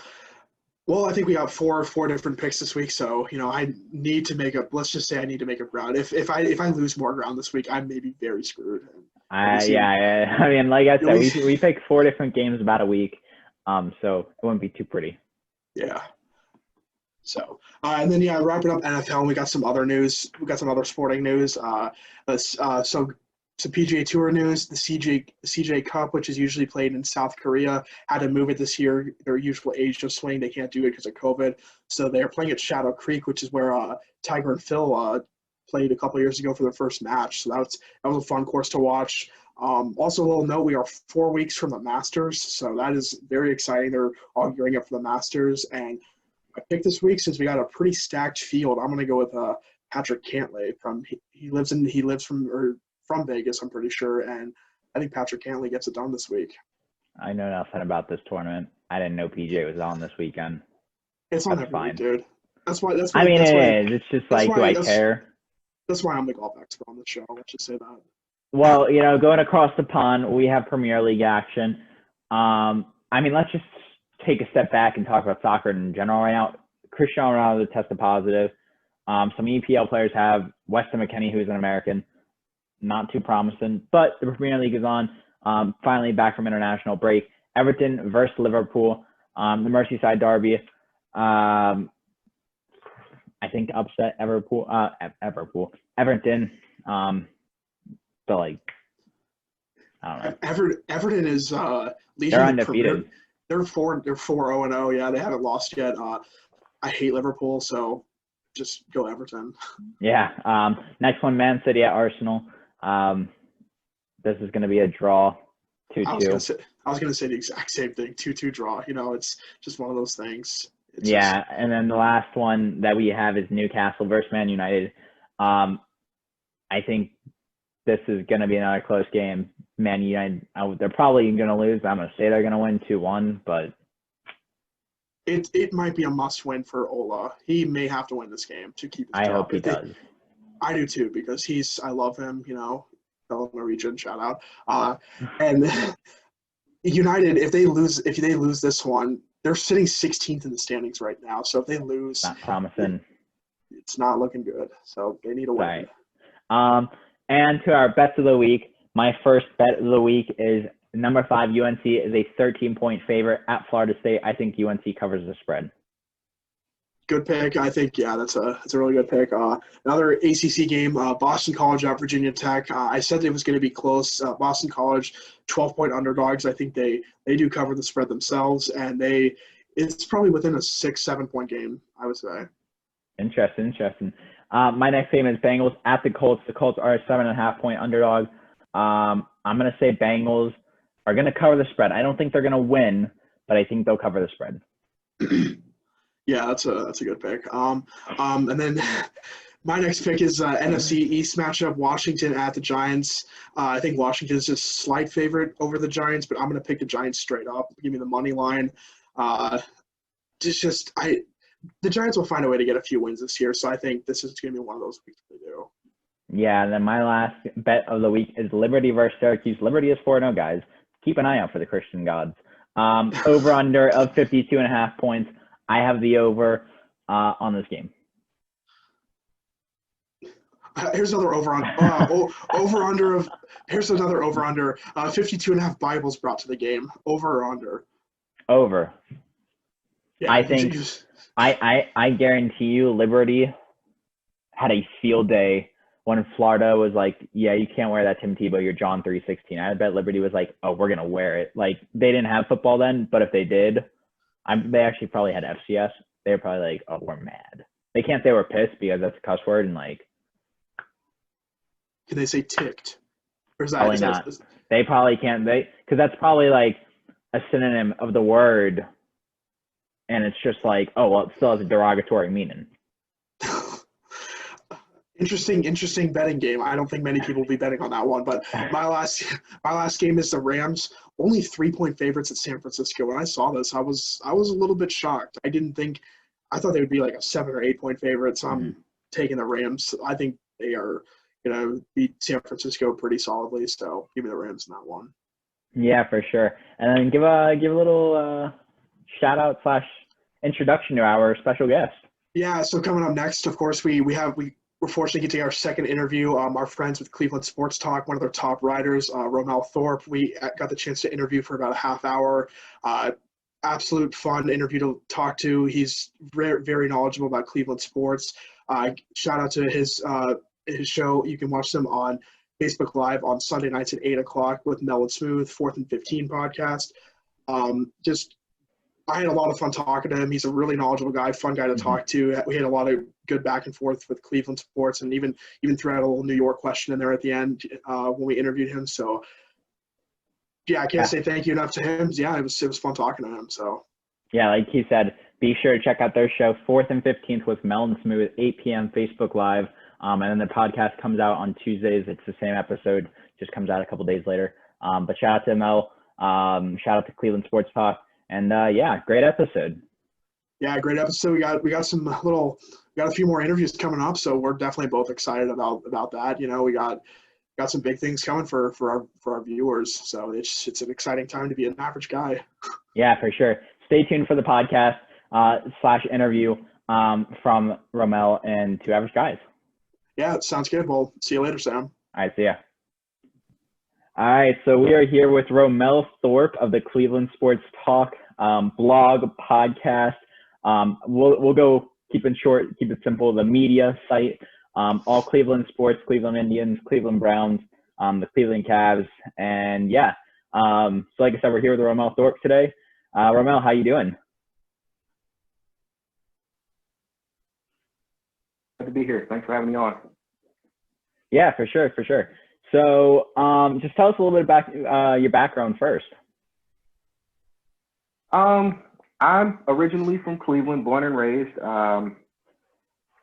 B: Well, I think we got four different picks this week, so I need to make up. Let's just say I need to make up ground. If I lose more ground this week, I may be very screwed.
A: I mean, like I said, we picked 4 different games about a week, so it wouldn't be too pretty.
B: Yeah. So and then wrapping up NFL, and we got some other news. We got some other sporting news. Some PGA Tour news, the CJ Cup, which is usually played in South Korea, had to move it this year. Their usual Asia swing, they can't do it because of COVID. So they're playing at Shadow Creek, which is where Tiger and Phil played a couple of years ago for their first match. So that was a fun course to watch. Also, a little note, we are 4 weeks from the Masters, so that is very exciting. They're all gearing up for the Masters. And I picked this week since we got a pretty stacked field. I'm going to go with Patrick Cantlay. He lives from Vegas, I'm pretty sure, and I think Patrick Cantlay gets it done this week.
A: I know nothing about this tournament. I didn't know PJ was on this weekend.
B: It's on every week, dude. That's why.
A: I mean, it is. It's just like, do I care?
B: That's why I'm the golf expert on the show. Let's just say that.
A: Well, going across the pond, we have Premier League action. I mean, let's just take a step back and talk about soccer in general right now. Cristiano Ronaldo tested positive. Some EPL players have. Weston McKennie, who's an American. Not too promising, but the Premier League is on. Finally back from international break. Everton versus Liverpool. The Merseyside derby. I think upset Everton. But like, I don't know.
B: Everton is leading.
A: They're undefeated.
B: They're 4-0-0. Yeah, they haven't lost yet. I hate Liverpool, so just go Everton.
A: Yeah. Next one, Man City at Arsenal. This is going to be a draw.
B: I was
A: 2-2.
B: gonna say the exact same thing. 2-2 draw. It's just one of those things.
A: Yeah, and then the last one that we have is Newcastle versus Man United. I think this is going to be another close game. Man United, they're probably going to lose. I'm going to say they're going to win 2-1, but
B: it might be a must-win for Ola. He may have to win this game to keep his job.
A: I hope he does.
B: I do too, because I love him. Fellow Norwegian, shout out. And United, if they lose this one, they're sitting 16th in the standings right now. So if they lose,
A: not promising.
B: It's not looking good. So they need a win.
A: Right. And to our bets of the week, my first bet of the week is number 5 UNC is a 13-point favorite at Florida State. I think UNC covers the spread.
B: Good pick. I think, that's a really good pick. Another ACC game, Boston College at Virginia Tech. I said it was going to be close. Boston College, 12-point underdogs. I think they do cover the spread themselves, and it's probably within a 6-7-point game, I would say.
A: Interesting. My next game is Bengals at the Colts. The Colts are a 7.5-point underdog. I'm going to say Bengals are going to cover the spread. I don't think they're going to win, but I think they'll cover the spread.
B: Yeah, that's a good pick. And then my next pick is NFC East matchup, Washington at the Giants. I think Washington is a slight favorite over the Giants, but I'm going to pick the Giants straight up. Give me the money line. The Giants will find a way to get a few wins this year, so I think this is going to be one of those weeks they do.
A: Yeah, and then my last bet of the week is Liberty versus Syracuse. Liberty is 4-0, guys. Keep an eye out for the Christian gods. Over-under of 52.5 points. I have the over on this game.
B: Here's another over-under. Here's another over-under. 52.5 Bibles brought to the game. Over or under?
A: Over.
B: Yeah,
A: I think I guarantee you Liberty had a field day when Florida was like, yeah, you can't wear that Tim Tebow, you're John 3:16. I bet Liberty was like, oh, we're going to wear it. Like, they didn't have football then, but if they did, they actually probably had FCS. They were probably like, oh, we're mad. They can't say we're pissed because that's a cuss word, and like.
B: Can they say ticked? Or is that,
A: probably not. They probably can't. Because that's probably like a synonym of the word, and it's just like, oh, well, it still has a derogatory meaning.
B: Interesting betting game. I don't think many people will be betting on that one. But my last game is the Rams. Only 3-point favorites at San Francisco. When I saw this, I was a little bit shocked. I thought they would be like a 7 or 8-point favorite. So I'm taking the Rams. I think they are going to beat San Francisco pretty solidly. So give me the Rams in that one.
A: Yeah, for sure. And then give a little shout out / introduction to our special guest.
B: Yeah. So coming up next, of course, we're fortunate to get our second interview. Our friends with Cleveland Sports Talk, one of their top writers, Rommel Thorpe. We got the chance to interview for about a half hour. Absolute fun interview to talk to. He's very, very knowledgeable about Cleveland sports. Shout out to his show. You can watch them on Facebook Live on Sunday nights at 8 o'clock with Mel and Smooth, 4th and 15 podcast. I had a lot of fun talking to him. He's a really knowledgeable guy, fun guy to talk to. We had a lot of good back and forth with Cleveland sports, and even threw out a little New York question in there at the end when we interviewed him. So, yeah, I can't say thank you enough to him. Yeah, it was fun talking to him. So,
A: yeah, like he said, be sure to check out their show 4th and 15th with Mel and Smooth, 8 p.m. Facebook Live, and then the podcast comes out on Tuesdays. It's the same episode, just comes out a couple days later. But shout out to Mel, shout out to Cleveland Sports Talk. And great episode.
B: Yeah, great episode. We got a few more interviews coming up, so we're definitely both excited about that. We got some big things coming for our viewers. So it's an exciting time to be an average guy.
A: Yeah, for sure. Stay tuned for the podcast / interview from Rommel and Two Average Guys.
B: Yeah, it sounds good. Well, see you later, Sam.
A: All right, see ya. All right, so we are here with Rommel Thorpe of the Cleveland Sports Talk blog podcast. We'll go keep it short, keep it simple. The media site, all Cleveland sports, Cleveland Indians, Cleveland Browns, the Cleveland Cavs, and so like I said, we're here with Rommel Thorpe today. Rommel, how you doing?
C: Good to be here. Thanks for having me on.
A: Yeah, for sure. So just tell us a little bit about your background first.
C: I'm originally from Cleveland, born and raised.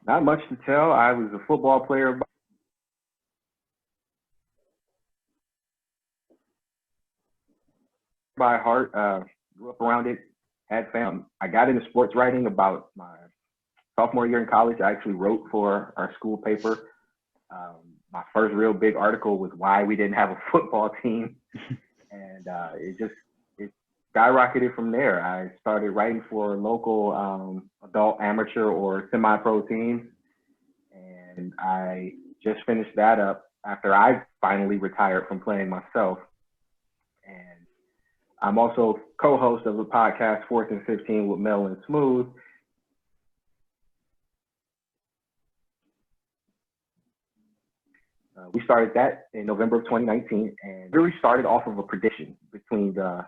C: Not much to tell. I was a football player by heart. Grew up around it. Had family. I got into sports writing about my sophomore year in college. I actually wrote for our school paper. My first real big article was why we didn't have a football team, and it skyrocketed from there. I started writing for local adult, amateur, or semi-pro teams, and I just finished that up after I finally retired from playing myself. And I'm also co-host of the podcast 4th and 15 with Mel and Smooth. We started that in November of 2019, and really started off of a prediction between the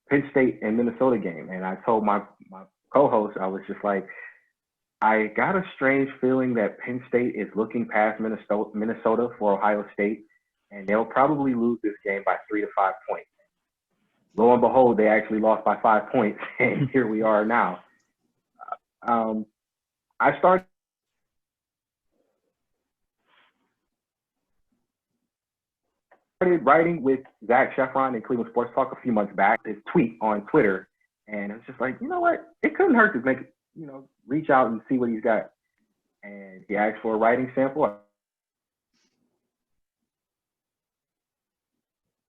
C: Penn State and Minnesota game. And I told my co-host, I was just like, I got a strange feeling that Penn State is looking past Minnesota for Ohio State, and they'll probably lose this game by 3 to 5 points. Lo and behold, they actually lost by 5 points, and here we are now. I started writing with Zach Sheffron in Cleveland Sports Talk a few months back, his tweet on Twitter, and it was just like, you know what? It couldn't hurt to make, reach out and see what he's got. And he asked for a writing sample.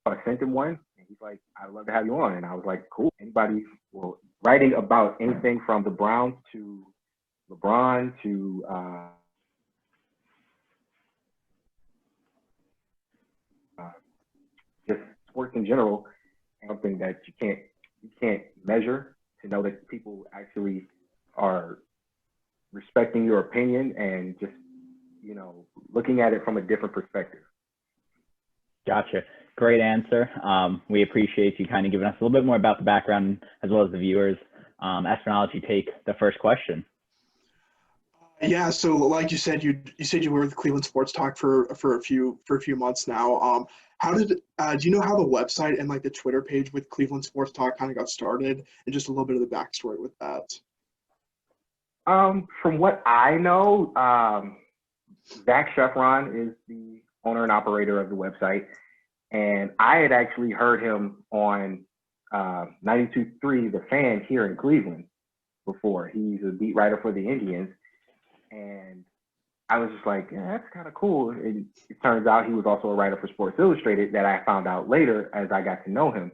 C: I sent him one, and he's like, I'd love to have you on. And I was like, cool. Anybody, writing about anything from the Browns to LeBron to just sports in general, something that you can't measure, to know that people actually are respecting your opinion and just, looking at it from a different perspective.
A: Gotcha. Great answer. We appreciate you kind of giving us a little bit more about the background as well as the viewers. Esther, I'll let you take the first question.
B: Yeah, so like you said, you were with Cleveland Sports Talk for a few months now. How did do you know how the website and like the Twitter page with Cleveland Sports Talk kind of got started, and just a little bit of the backstory with that?
C: From what I know, Zach Sheffron is the owner and operator of the website, and I had actually heard him on 92.3 The Fan here in Cleveland before. He's a beat writer for the Indians. And I was just like, yeah, that's kind of cool. And it turns out he was also a writer for Sports Illustrated, that I found out later as I got to know him.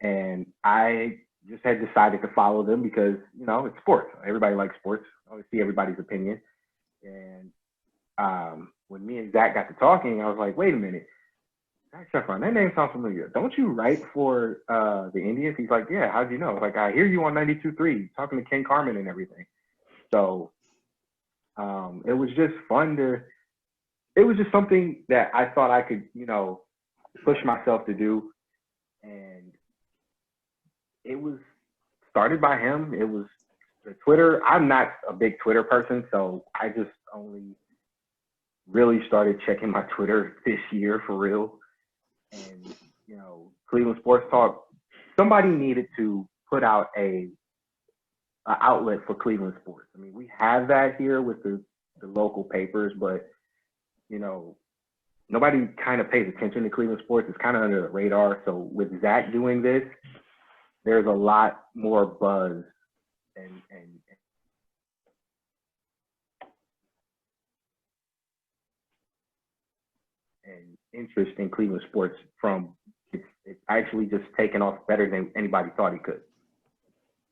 C: And I just had decided to follow them because, it's sports. Everybody likes sports. I always see everybody's opinion. And when me and Zach got to talking, I was like, wait a minute. Zach Sheffron, that name sounds familiar. Don't you write for the Indians? He's like, yeah, how'd you know? Like, I hear you on 92.3 talking to Ken Carmen and everything. So it was just fun it was just something that I thought I could, push myself to do. And it was started by him. It was the Twitter. I'm not a big Twitter person, so I just only really started checking my Twitter this year for real. And, Cleveland Sports Talk, somebody needed to put out a outlet for Cleveland sports. I mean, we have that here with the local papers, but nobody kind of pays attention to Cleveland sports. It's kind of under the radar. So with Zach doing this, there's a lot more buzz and interest in Cleveland sports from it's actually just taken off better than anybody thought it could.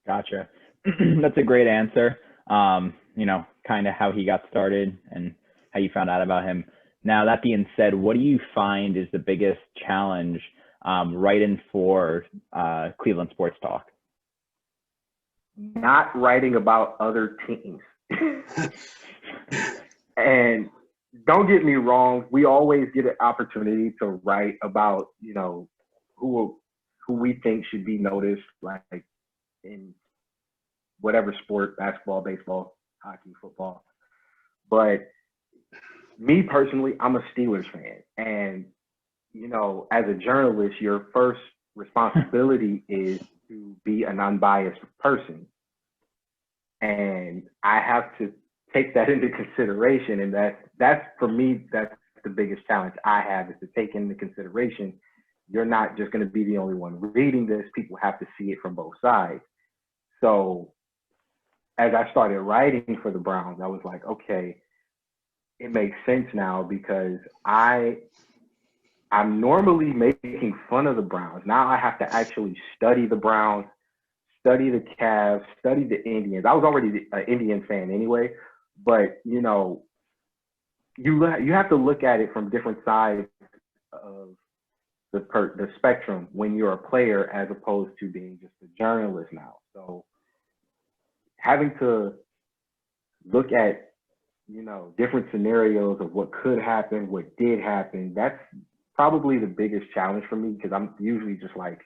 A: Gotcha. That's a great answer. Kind of how he got started and how you found out about him. Now, that being said, what do you find is the biggest challenge writing for Cleveland Sports Talk?
C: Not writing about other teams. And don't get me wrong, we always get an opportunity to write about, who we think should be noticed, like in whatever sport, basketball, baseball, hockey, football. But me personally, I'm a Steelers fan. And, you know, as a journalist, your first responsibility is to be an unbiased person. And I have to take that into consideration. And that's for me, that's the biggest challenge I have, is to take into consideration you're not just going to be the only one reading this. People have to see it from both sides. So as I started writing for the Browns, I was like, okay, it makes sense now, because I'm normally making fun of the Browns. Now I have to actually study the Browns, study the Cavs, study the Indians. I was already an Indian fan anyway, but you know, you have to look at it from different sides of the spectrum when you're a player, as opposed to being just a journalist now. So having to look at, you know, different scenarios of what could happen, what did happen, that's probably the biggest challenge for me, because I'm usually just like,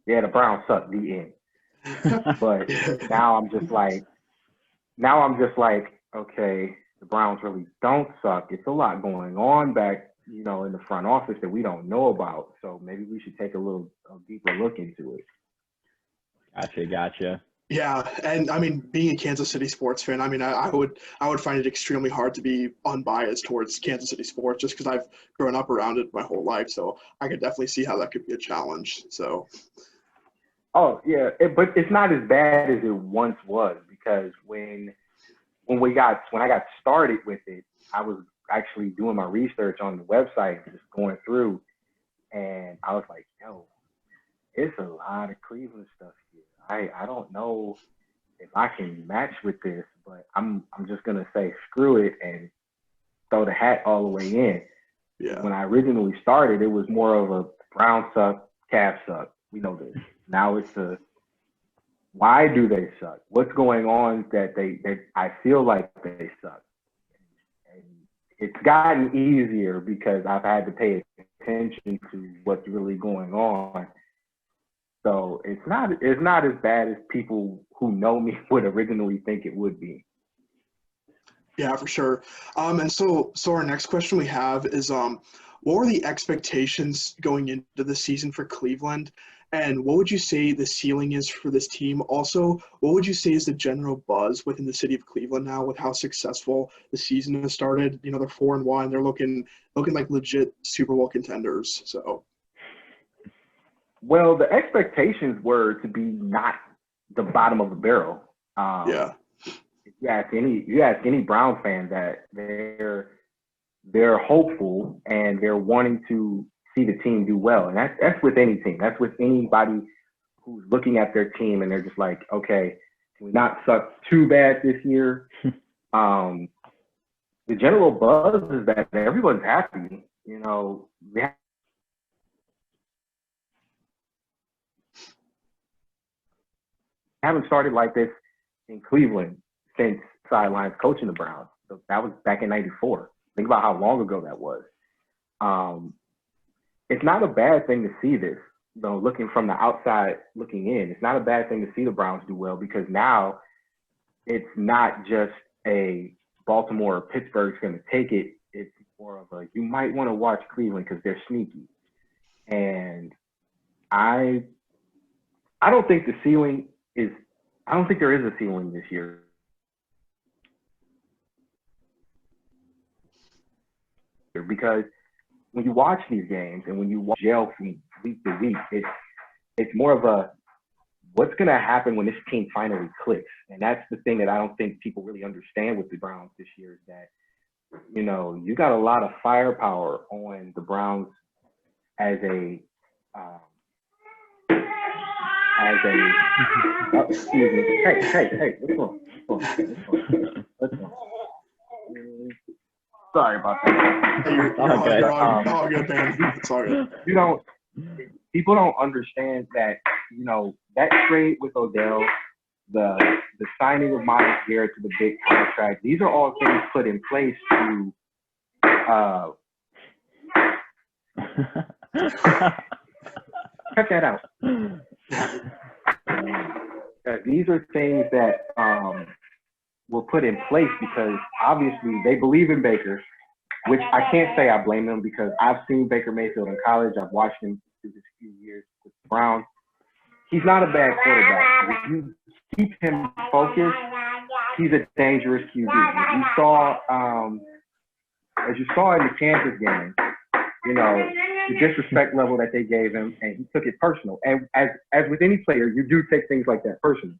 C: yeah, the Browns suck, the end. But now I'm just like, okay, the Browns really don't suck. It's a lot going on back, you know, in the front office that we don't know about. So maybe we should take a deeper look into it.
A: Gotcha.
B: Yeah, and I mean, being a Kansas City sports fan, I mean, I would find it extremely hard to be unbiased towards Kansas City sports, just because I've grown up around it my whole life. So I could definitely see how that could be a challenge. So.
C: Oh yeah, but it's not as bad as it once was, because when I got started with it, I was actually doing my research on the website, just going through, and I was like, yo, it's a lot of Cleveland stuff here. I don't know if I can match with this, but I'm just gonna say screw it and throw the hat all the way in.
B: Yeah.
C: When I originally started, it was more of a Brown suck, Cavs suck. We know this. Now it's why do they suck? What's going on that I feel like they suck? And it's gotten easier because I've had to pay attention to what's really going on. So it's not as bad as people who know me would originally think it would be.
B: Yeah, for sure. And so our next question we have is, what were the expectations going into the season for Cleveland? And what would you say the ceiling is for this team? Also, what would you say is the general buzz within the city of Cleveland now, with how successful the season has started? You know, they're 4-1. They're looking like legit Super Bowl contenders. So.
C: Well, the expectations were to be not the bottom of the barrel.
B: Yeah.
C: If you ask any Brown fan, that they're hopeful and they're wanting to see the team do well. And that's with any team. That's with anybody who's looking at their team and they're just like, okay, can we not suck too bad this year? The general buzz is that everyone's happy. You know, we haven't started like this in Cleveland since sidelines coaching the Browns. So that was back in '94. Think about how long ago that was. It's not a bad thing to see this, though, looking from the outside looking in. It's not a bad thing to see the Browns do well, because now it's not just a Baltimore or Pittsburgh's going to take it. It's more of a, you might want to watch Cleveland because they're sneaky. And I don't think there is a ceiling this year. Because when you watch these games and when you watch jail from week to week, it's more of a, what's going to happen when this team finally clicks? And that's the thing that I don't think people really understand with the Browns this year, is that, you know, you got a lot of firepower on the Browns as a excuse me. Hey, let's go. Sorry about that.
B: You're all good, man. It's all good.
C: People don't understand that, you know, that trade with Odell, the signing of Myles Garrett to the big contract, these are all things put in place to check that out. These are things that were put in place because obviously they believe in Baker. which I can't say I blame them because I've seen Baker Mayfield in college. I've watched him through his few years with the Browns. He's not a bad quarterback. If you keep him focused, he's a dangerous QB. As you saw in the Kansas game, you know, the disrespect level that they gave him, and he took it personal. And as with any player, you do take things like that personal.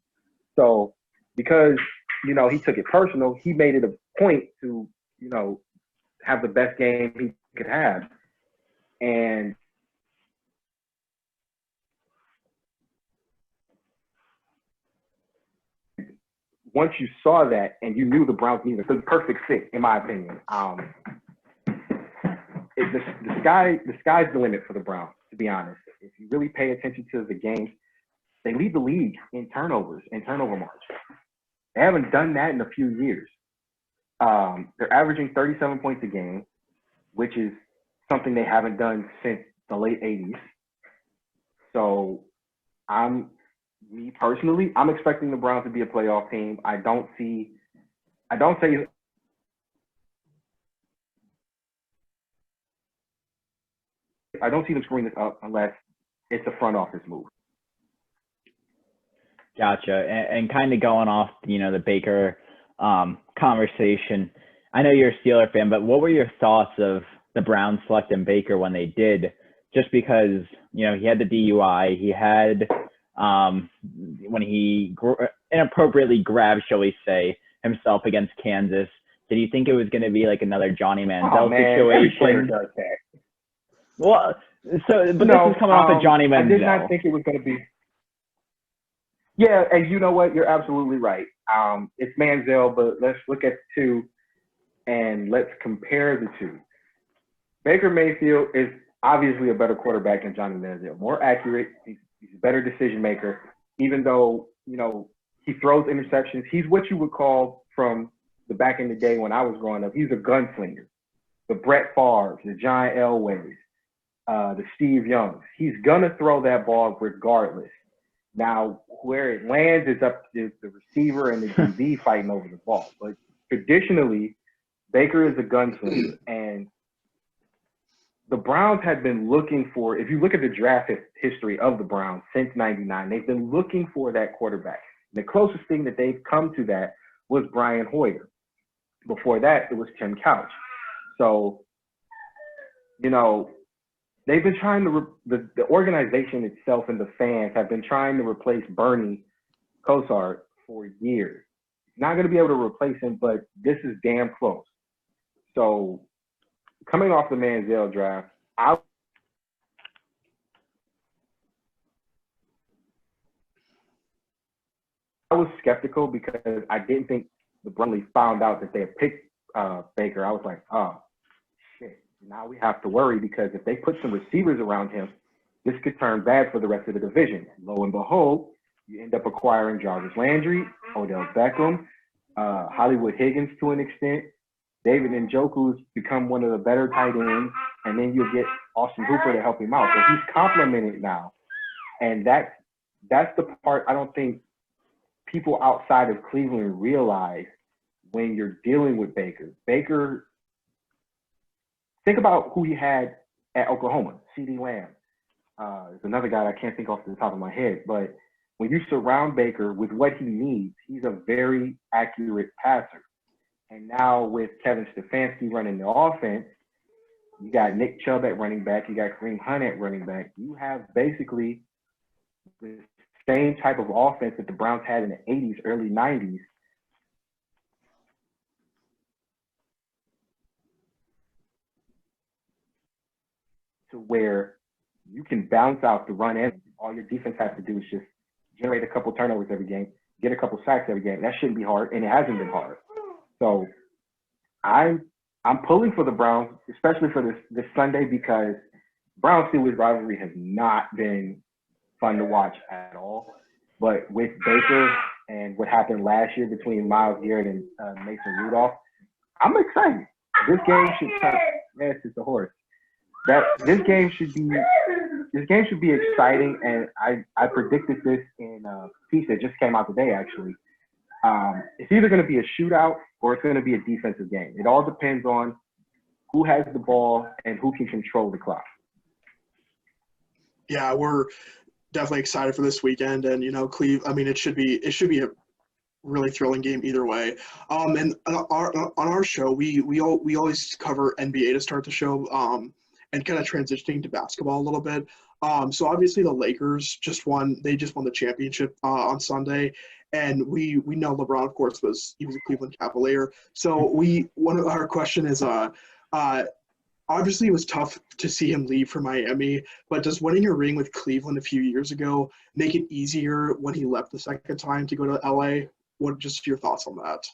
C: So because, you know, he took it personal, he made it a point to, you know, have the best game he could have. And once you saw that and you knew the Browns needed it, it was a perfect fit, in my opinion. The sky's the limit for the Browns, to be honest. If you really pay attention to the games, they lead the league in turnovers and turnover margin. They haven't done that in a few years. They're averaging 37 points a game, which is something they haven't done since the late 80s. So me personally, I'm expecting the Browns to be a playoff team. I don't see them screwing this up unless it's a front office move.
A: Gotcha. And kind of going off, you know, the Baker conversation. I know you're a Steeler fan, but what were your thoughts of the Browns selecting Baker when they did? Just because, you know, he had the DUI, he had when he inappropriately grabbed, shall we say, himself against Kansas. Did you think it was going to be like another Johnny Manziel situation?
C: Does that.
A: Well, but this is coming off of Johnny Manziel.
C: I did not think it was going to be. Yeah, and you know what? You're absolutely right. It's Manziel, but let's look at the two and let's compare the two. Baker Mayfield is obviously a better quarterback than Johnny Manziel. More accurate. He's a better decision maker. Even though, you know, he throws interceptions. He's what you would call from the back in the day when I was growing up. He's a gunslinger. The Brett Favres, the John Elways, the Steve Youngs. He's going to throw that ball regardless. Now, where it lands is up to the receiver and the DB fighting over the ball. But traditionally, Baker is a gunslinger. And the Browns had been looking for, if you look at the draft history of the Browns since 99, they've been looking for that quarterback. And the closest thing that they've come to that was Brian Hoyer. Before that, it was Tim Couch. So, you know, they've been trying to, the organization itself and the fans have been trying to replace Bernie Kosar for years. Not going to be able to replace him, but this is damn close. So, coming off the Manziel draft, I was skeptical because I didn't think the Browns found out that they had picked Baker. I was like, oh, shit. Now we have to worry because if they put some receivers around him, this could turn bad for the rest of the division. Lo and behold, you end up acquiring Jarvis Landry, Odell Beckham, Hollywood Higgins to an extent. David Njoku's become one of the better tight ends, and then you'll get Austin Hooper to help him out. So he's complimented now. And that's the part I don't think people outside of Cleveland realize when you're dealing with Baker. Baker, think about who he had at Oklahoma, CeeDee Lamb. There's another guy I can't think off the top of my head, but when you surround Baker with what he needs, he's a very accurate passer. And now with Kevin Stefanski running the offense, you got Nick Chubb at running back, you got Kareem Hunt at running back. You have basically the same type of offense that the Browns had in the 80s, early 90s. To where you can bounce out the run end. All your defense has to do is just generate a couple turnovers every game, get a couple sacks every game. That shouldn't be hard, and it hasn't been hard. So I'm pulling for the Browns, especially for this Sunday, because Browns-Steelers rivalry has not been fun to watch at all. But with Baker and what happened last year between Myles Garrett and Mason Rudolph, I'm excited. This game should yes, it's a horse. This game should be exciting, and I predicted this in a piece that just came out today, actually. It's either going to be a shootout or it's going to be a defensive game. It all depends on who has the ball and who can control the clock.
B: Yeah, we're definitely excited for this weekend, and it should be a really thrilling game either way. And on our show, we always cover NBA to start the show, and kind of transitioning to basketball a little bit. So obviously the Lakers just won the championship on Sunday, and we know LeBron, of course, he was a Cleveland Cavalier. So one of our question is obviously it was tough to see him leave for Miami, but does winning a ring with Cleveland a few years ago make it easier when he left the second time to go to LA? What just your thoughts on that?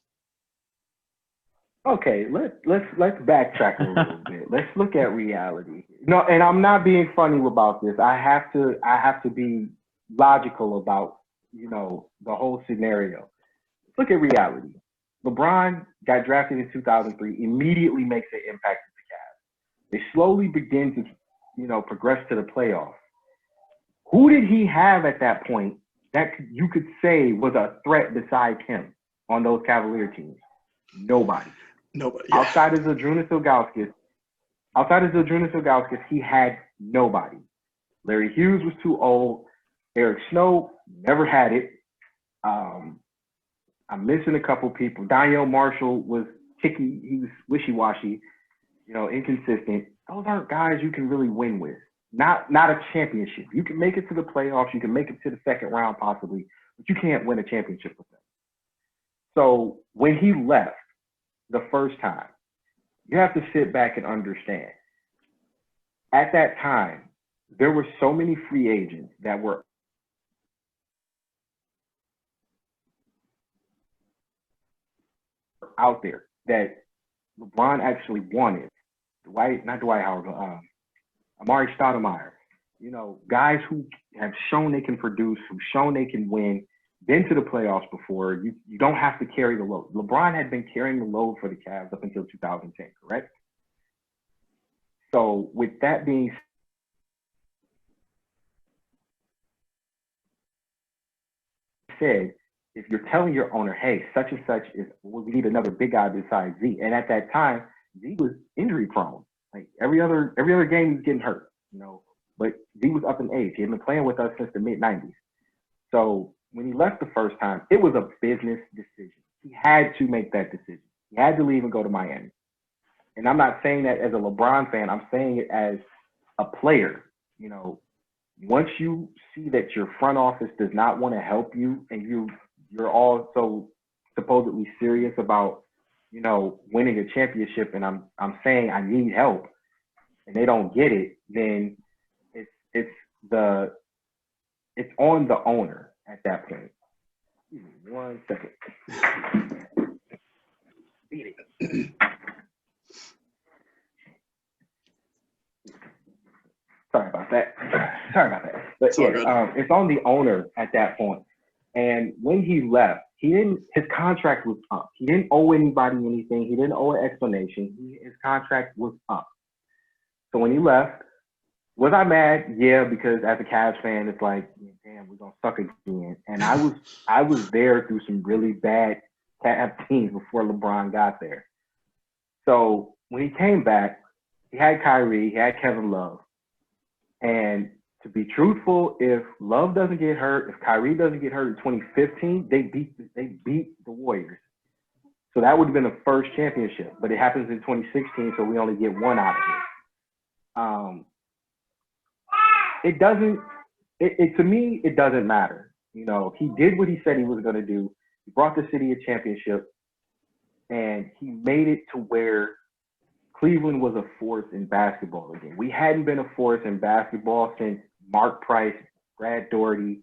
C: Okay, let's backtrack a little bit. Let's look at reality. No, and I'm not being funny about this. I have to be logical about, the whole scenario. Let's look at reality. LeBron got drafted in 2003, immediately makes an impact at the Cavs. They slowly begin to, progress to the playoffs. Who did he have at that point that you could say was a threat besides him on those Cavalier teams? Nobody.
B: Nobody. Yeah.
C: Outside of Zydrunas Ilgauskas, he had nobody. Larry Hughes was too old. Eric Snow never had it. I'm missing a couple people. Daniel Marshall was kicky. He was wishy-washy, inconsistent. Those aren't guys you can really win with. Not a championship. You can make it to the playoffs. You can make it to the second round possibly, but you can't win a championship with them. So when he left the first time, you have to sit back and understand. At that time, there were so many free agents that were out there that LeBron actually wanted. Not Dwight Howard, but Amari Stoudemire. Guys who have shown they can produce, who've shown they can win, been to the playoffs before. You don't have to carry the load. LeBron had been carrying the load for the Cavs up until 2010, correct? So with that being said, if you're telling your owner, hey, such and such we need another big guy besides Z. And at that time, Z was injury prone. Like every other game he was getting hurt, But Z was up in age. He had been playing with us since the mid-90s. So when he left the first time, it was a business decision. He had to make that decision. He had to leave and go to Miami. And I'm not saying that as a LeBron fan. I'm saying it as a player. Once you see that your front office does not want to help you, and you're also supposedly serious about, winning a championship, and I'm saying I need help, and they don't get it, then it's on the owner at that point. Give me 1 second. Beat it. Sorry about that. But it's on the owner at that point. And when he left, his contract was up. He didn't owe anybody anything. He didn't owe an explanation. His contract was up. So when he left, was I mad? Yeah, because as a Cavs fan, it's like, damn, we're gonna suck again. And I was there through some really bad Cavs teams before LeBron got there. So when he came back, he had Kyrie, he had Kevin Love. And to be truthful, if Love doesn't get hurt, if Kyrie doesn't get hurt in 2015, they beat the Warriors. So that would have been the first championship. But it happens in 2016, so we only get one out of it. To me, it doesn't matter. He did what he said he was going to do. He brought the city a championship, and he made it to where Cleveland was a force in basketball again. We hadn't been a force in basketball since Mark Price, Brad Daugherty,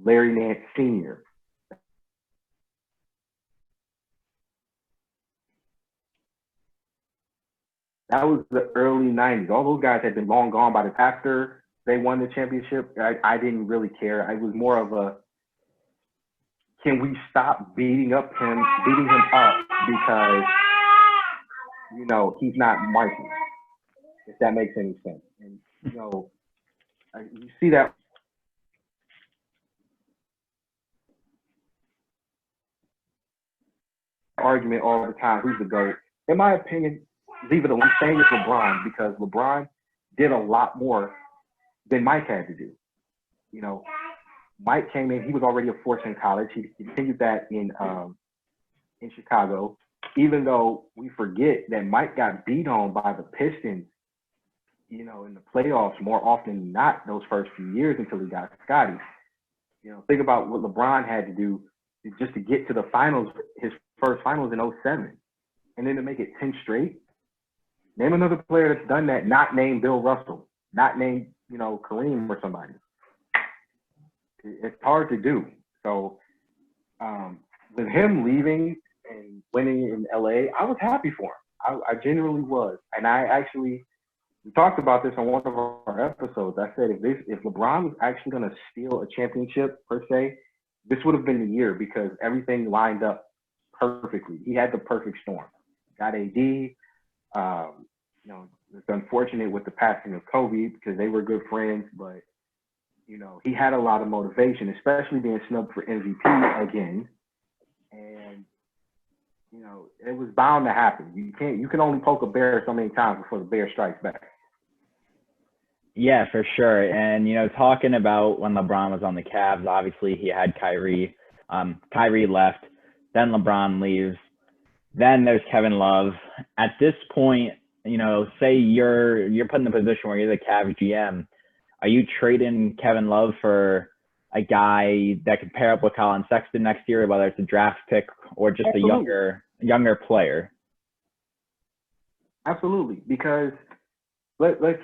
C: Larry Nance Sr. That was the early 90s. All those guys had been long gone by the time. After they won the championship, I didn't really care. It was more of a, can we stop beating him up because, he's not Mikey, if that makes any sense. And, you see that argument all the time, who's the GOAT? In my opinion, leave it alone. I'm saying it's LeBron because LeBron did a lot more than Mike had to do. You know, Mike came in, he was already a force in college. He continued that in Chicago, even though we forget that Mike got beat on by the Pistons, you know, in the playoffs more often than not those first few years until he got Scotty. You know, think about what LeBron had to do just to get to the finals, his first finals in 07, and then to make it 10 straight. Name another player that's done that, not named Bill Russell, not named, you know, Kareem or somebody. It's hard to do. So with him leaving and winning in LA, I was happy for him. I genuinely was. And we talked about this on one of our episodes. I said if LeBron was actually going to steal a championship per se, this would have been the year because everything lined up perfectly. He had the perfect storm. Got AD. You know, it's unfortunate with the passing of Co-Vid because they were good friends, but you know, he had a lot of motivation, especially being snubbed for MVP again. And, you know, it was bound to happen. You can only poke a bear so many times before the bear strikes back.
A: Yeah, for sure. And, you know, talking about when LeBron was on the Cavs, obviously he had Kyrie. Kyrie left, then LeBron leaves. Then there's Kevin Love. At this point, you know, say you're put in the position where you're the Cavs GM. Are you trading Kevin Love for a guy that could pair up with Colin Sexton next year, whether it's a draft pick or just
C: Absolutely.
A: a younger player?
C: Absolutely, because let's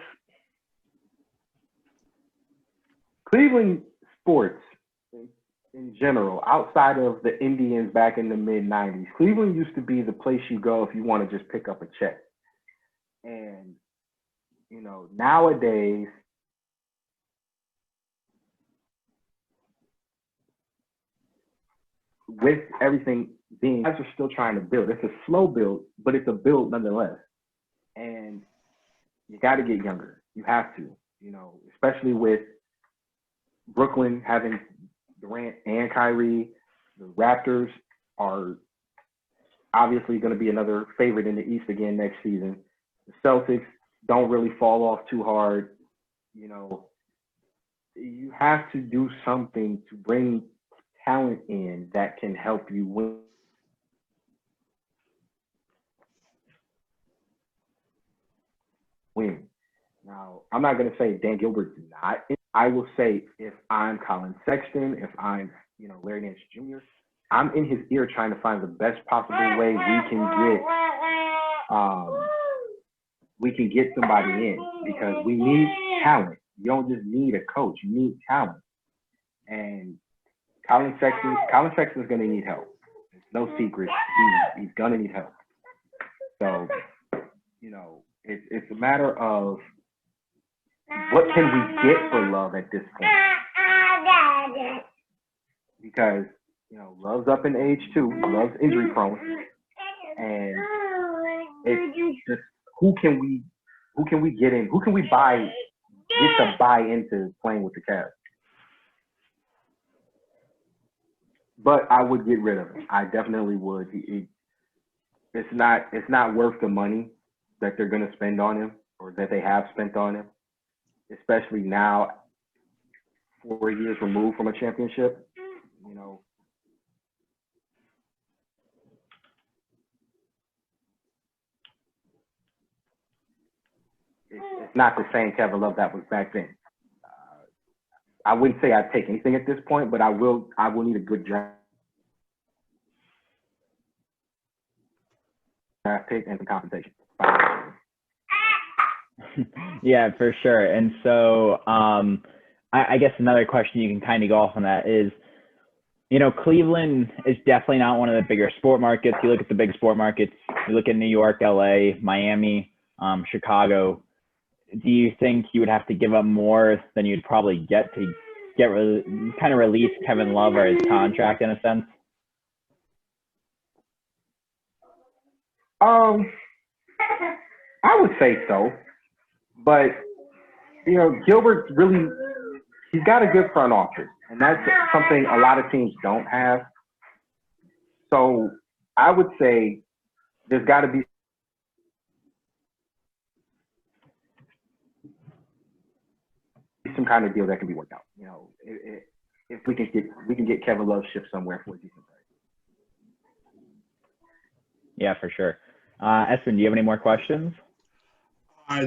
C: Cleveland sports in general, outside of the Indians back in the mid-'90s, Cleveland used to be the place you go if you want to just pick up a check. And, you know, nowadays, with everything being, guys are still trying to build. It's a slow build, but it's a build nonetheless. And you got to get younger. You have to, you know, especially with Brooklyn having Durant and Kyrie. The Raptors are obviously going to be another favorite in the East again next season. The Celtics don't really fall off too hard. You know, you have to do something to bring talent in that can help you win. Now, I'm not going to say Dan Gilbert's not. I will say if I'm Colin Sexton, if I'm, you know, Larry Nance Jr., I'm in his ear trying to find the best possible way we can get somebody in because we need talent. You don't just need a coach. You need talent. And Colin Sexton's going to need help. It's no secret. He's going to need help. So, you know, it's a matter of what can we get for Love at this point? Because, you know, Love's up in age too. Love's injury prone. And it's just who can we get in? Who can we get to buy into playing with the Cavs? But I would get rid of him. I definitely would. It's not worth the money that they're going to spend on him or that they have spent on him, especially now, 4 years removed from a championship. You know, it's not the same Kevin Love that was back then. I wouldn't say I'd take anything at this point, but I will need a good draft pick and some compensation.
A: Yeah, for sure. And so I guess another question you can kind of go off on that is, you know, Cleveland is definitely not one of the bigger sport markets. You look at the big sport markets, you look at New York, LA, Miami, Chicago. Do you think you would have to give up more than you'd probably get to kind of release Kevin Love or his contract in a sense?
C: I would say so, but you know, Gilbert really, he's got a good front office, and that's something a lot of teams don't have. So I would say there's got to be some kind of deal that can be worked out. You know, if we can get Kevin Love shipped somewhere for a decent price.
A: Yeah, for sure. Espen, do you have any more questions?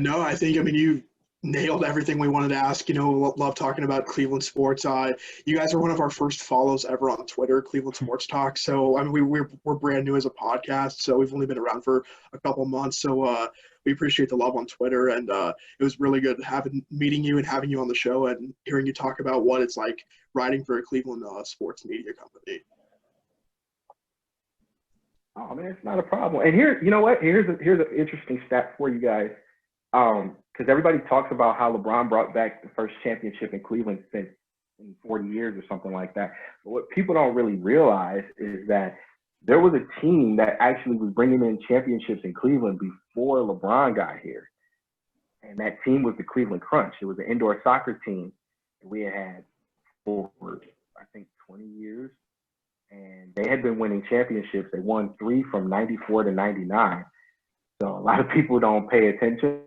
B: No, I mean, you nailed everything we wanted to ask. You know, love talking about Cleveland sports. You guys are one of our first follows ever on Twitter, Cleveland Sports Talk. So, I mean, we're brand new as a podcast, so we've only been around for a couple months. So, we appreciate the love on Twitter, and it was really good meeting you and having you on the show and hearing you talk about what it's like writing for a Cleveland sports media company.
C: Oh man, it's not a problem. And here, you know what? Here's an interesting stat for you guys. Because everybody talks about how LeBron brought back the first championship in Cleveland since in 40 years or something like that. But what people don't really realize is that there was a team that actually was bringing in championships in Cleveland before LeBron got here. And that team was the Cleveland Crunch. It was an indoor soccer team that we had for, I think, 20 years. And they had been winning championships. They won 3 from 94 to 99. So a lot of people don't pay attention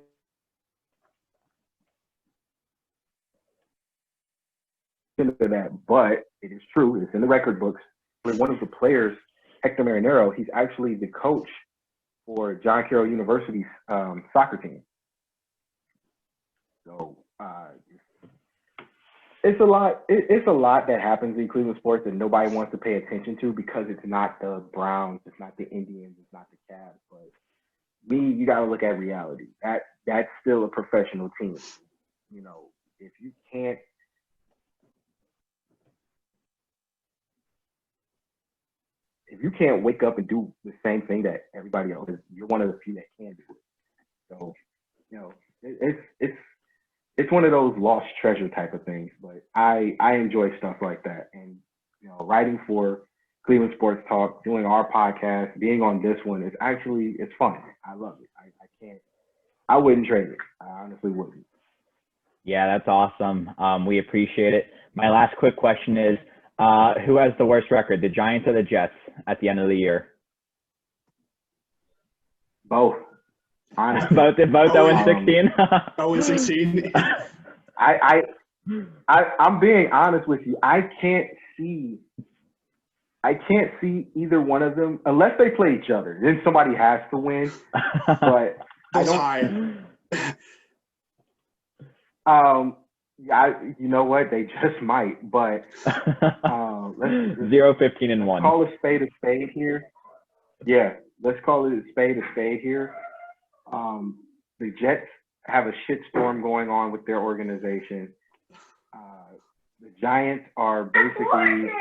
C: to that, but it is true. It's in the record books. One of the players, Hector Marinero, he's actually the coach for John Carroll University's soccer team. So it's a lot. It's a lot that happens in Cleveland sports that nobody wants to pay attention to because it's not the Browns, it's not the Indians, it's not the Cavs. But you got to look at reality. That's still a professional team. You know, if you can't wake up and do the same thing that everybody else is, you're one of the few that can do it. So, you know, it's one of those lost treasure type of things. But I enjoy stuff like that, and you know, writing for Cleveland Sports Talk, doing our podcast, being on this one is it's fun. I love it. I wouldn't trade it. I honestly wouldn't.
A: Yeah, that's awesome. We appreciate it. My last quick question is, who has the worst record, the Giants or the Jets at the end of the year?
C: Both. Honestly.
A: both 0-16?
B: 0-16.
C: I'm being honest with you. I can't see either one of them unless they play each other. Then somebody has to win. But I don't. You know what? They just might. But
A: 0-15-1.
C: Call a spade here. Yeah, let's call it a spade here. The Jets have a shitstorm going on with their organization. The Giants are basically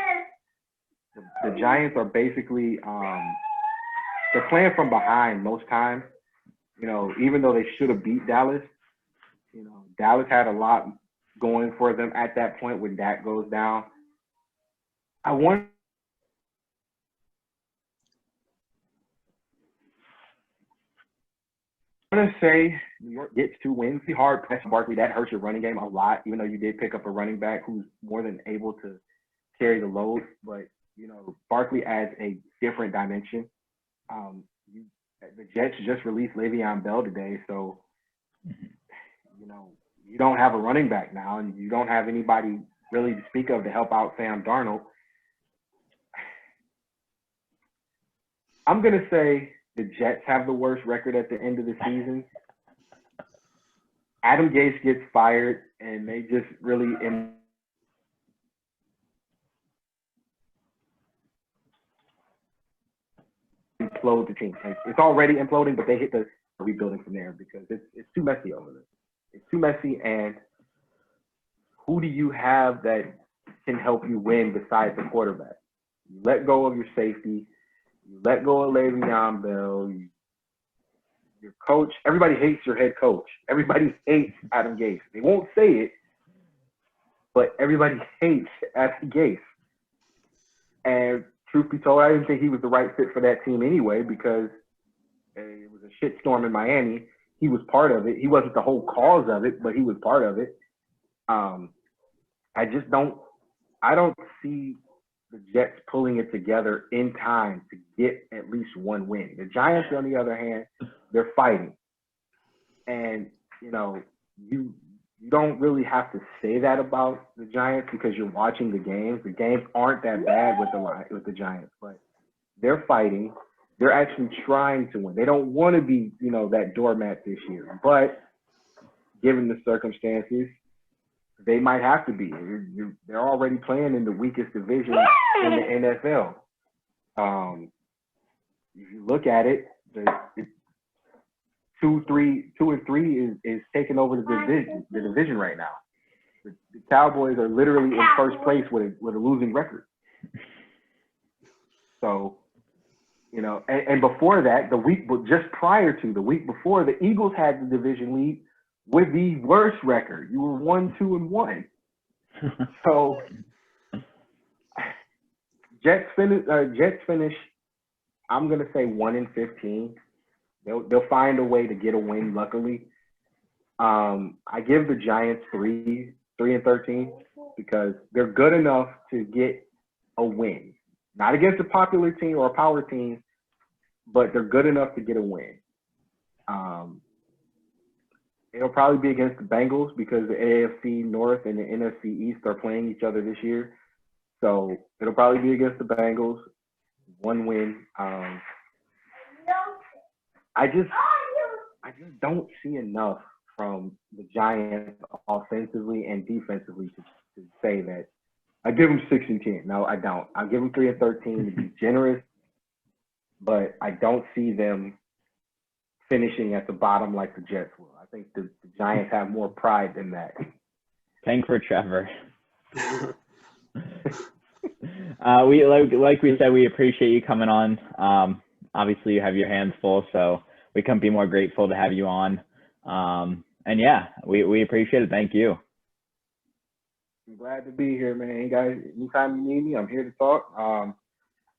C: they're playing from behind most times. You know, even though they should have beat Dallas, you know, Dallas had a lot going for them at that point when Dak goes down. I want to say New York gets 2 wins. The hard press Barkley, that hurts your running game a lot, even though you did pick up a running back who's more than able to carry the load. But, you know, Barkley adds a different dimension. The Jets just released Le'Veon Bell today, so, you know, you don't have a running back now, and you don't have anybody really to speak of to help out Sam Darnold. I'm going to say the Jets have the worst record at the end of the season. Adam Gase gets fired, and they just really implode the team. It's already imploding, but they hit the rebuilding from there because it's too messy over there. It's too messy, and who do you have that can help you win besides the quarterback? You let go of your safety. You let go of Le'Veon Bell. Your coach, everybody hates your head coach. Everybody hates Adam Gase. They won't say it, but everybody hates Adam Gase. And truth be told, I didn't think he was the right fit for that team anyway because it was a shitstorm in Miami. He was part of it. He wasn't the whole cause of it, but he was part of it. I don't see the Jets pulling it together in time to get at least one win. The Giants, on the other hand, they're fighting. And, you know, you you don't really have to say that about the Giants because you're watching the games. The games aren't that bad with the Giants, but they're fighting. They're actually trying to win. They don't want to be, that doormat this year. But given the circumstances, they might have to be. They're already playing in the weakest division in the NFL. If you look at it, two and three is taking over the division right now. The Cowboys are literally in first place with a losing record. So, and before that, the week before, the Eagles had the division lead with the worst record. You were 1-2-1. So Jets finish. I'm gonna say 1-15. They'll find a way to get a win. Luckily, I give the Giants 3-13 because they're good enough to get a win. Not against a popular team or a power team, but they're good enough to get a win. It'll probably be against the Bengals because the AFC North and the NFC East are playing each other this year. So it'll probably be against the Bengals. One win. I just don't see enough from the Giants offensively and defensively to say that I give them 6-10. No, I don't. I'll give them 3-13 to be generous, but I don't see them finishing at the bottom like the Jets will. I think the Giants have more pride than that.
A: Thank for Trevor. We like we said, we appreciate you coming on. Obviously, you have your hands full, so we couldn't be more grateful to have you on. And yeah, we appreciate it. Thank you.
C: I'm glad to be here, man. You guys, anytime you need me, I'm here to talk.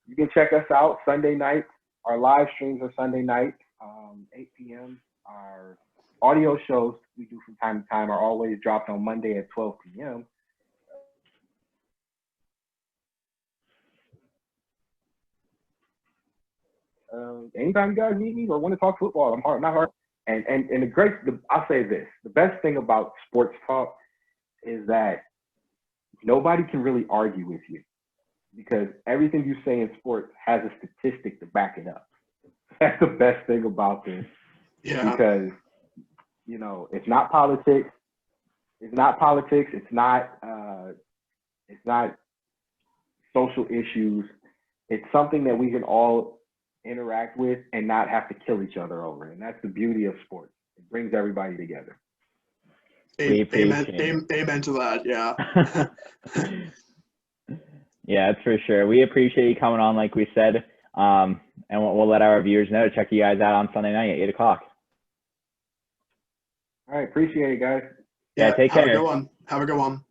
C: You can check us out Sunday night. Our live streams are Sunday night, 8 p.m. Our audio shows we do from time to time are always dropped on Monday at 12 p.m. Anytime you guys need me or want to talk football, I'm not hard. And I'll say this: the best thing about sports talk is that nobody can really argue with you because everything you say in sports has a statistic to back it up. That's the best thing about this.
B: Yeah.
C: Because, it's not politics. It's not politics. It's not social issues. It's something that we can all interact with and not have to kill each other over. And that's the beauty of sports. It brings everybody together.
B: Amen to that. Yeah.
A: Yeah, that's for sure. We appreciate you coming on, like we said. And we'll let our viewers know to check you guys out on Sunday night at 8 o'clock.
C: All right. Appreciate it, guys.
A: Yeah, take care.
B: Have a good one.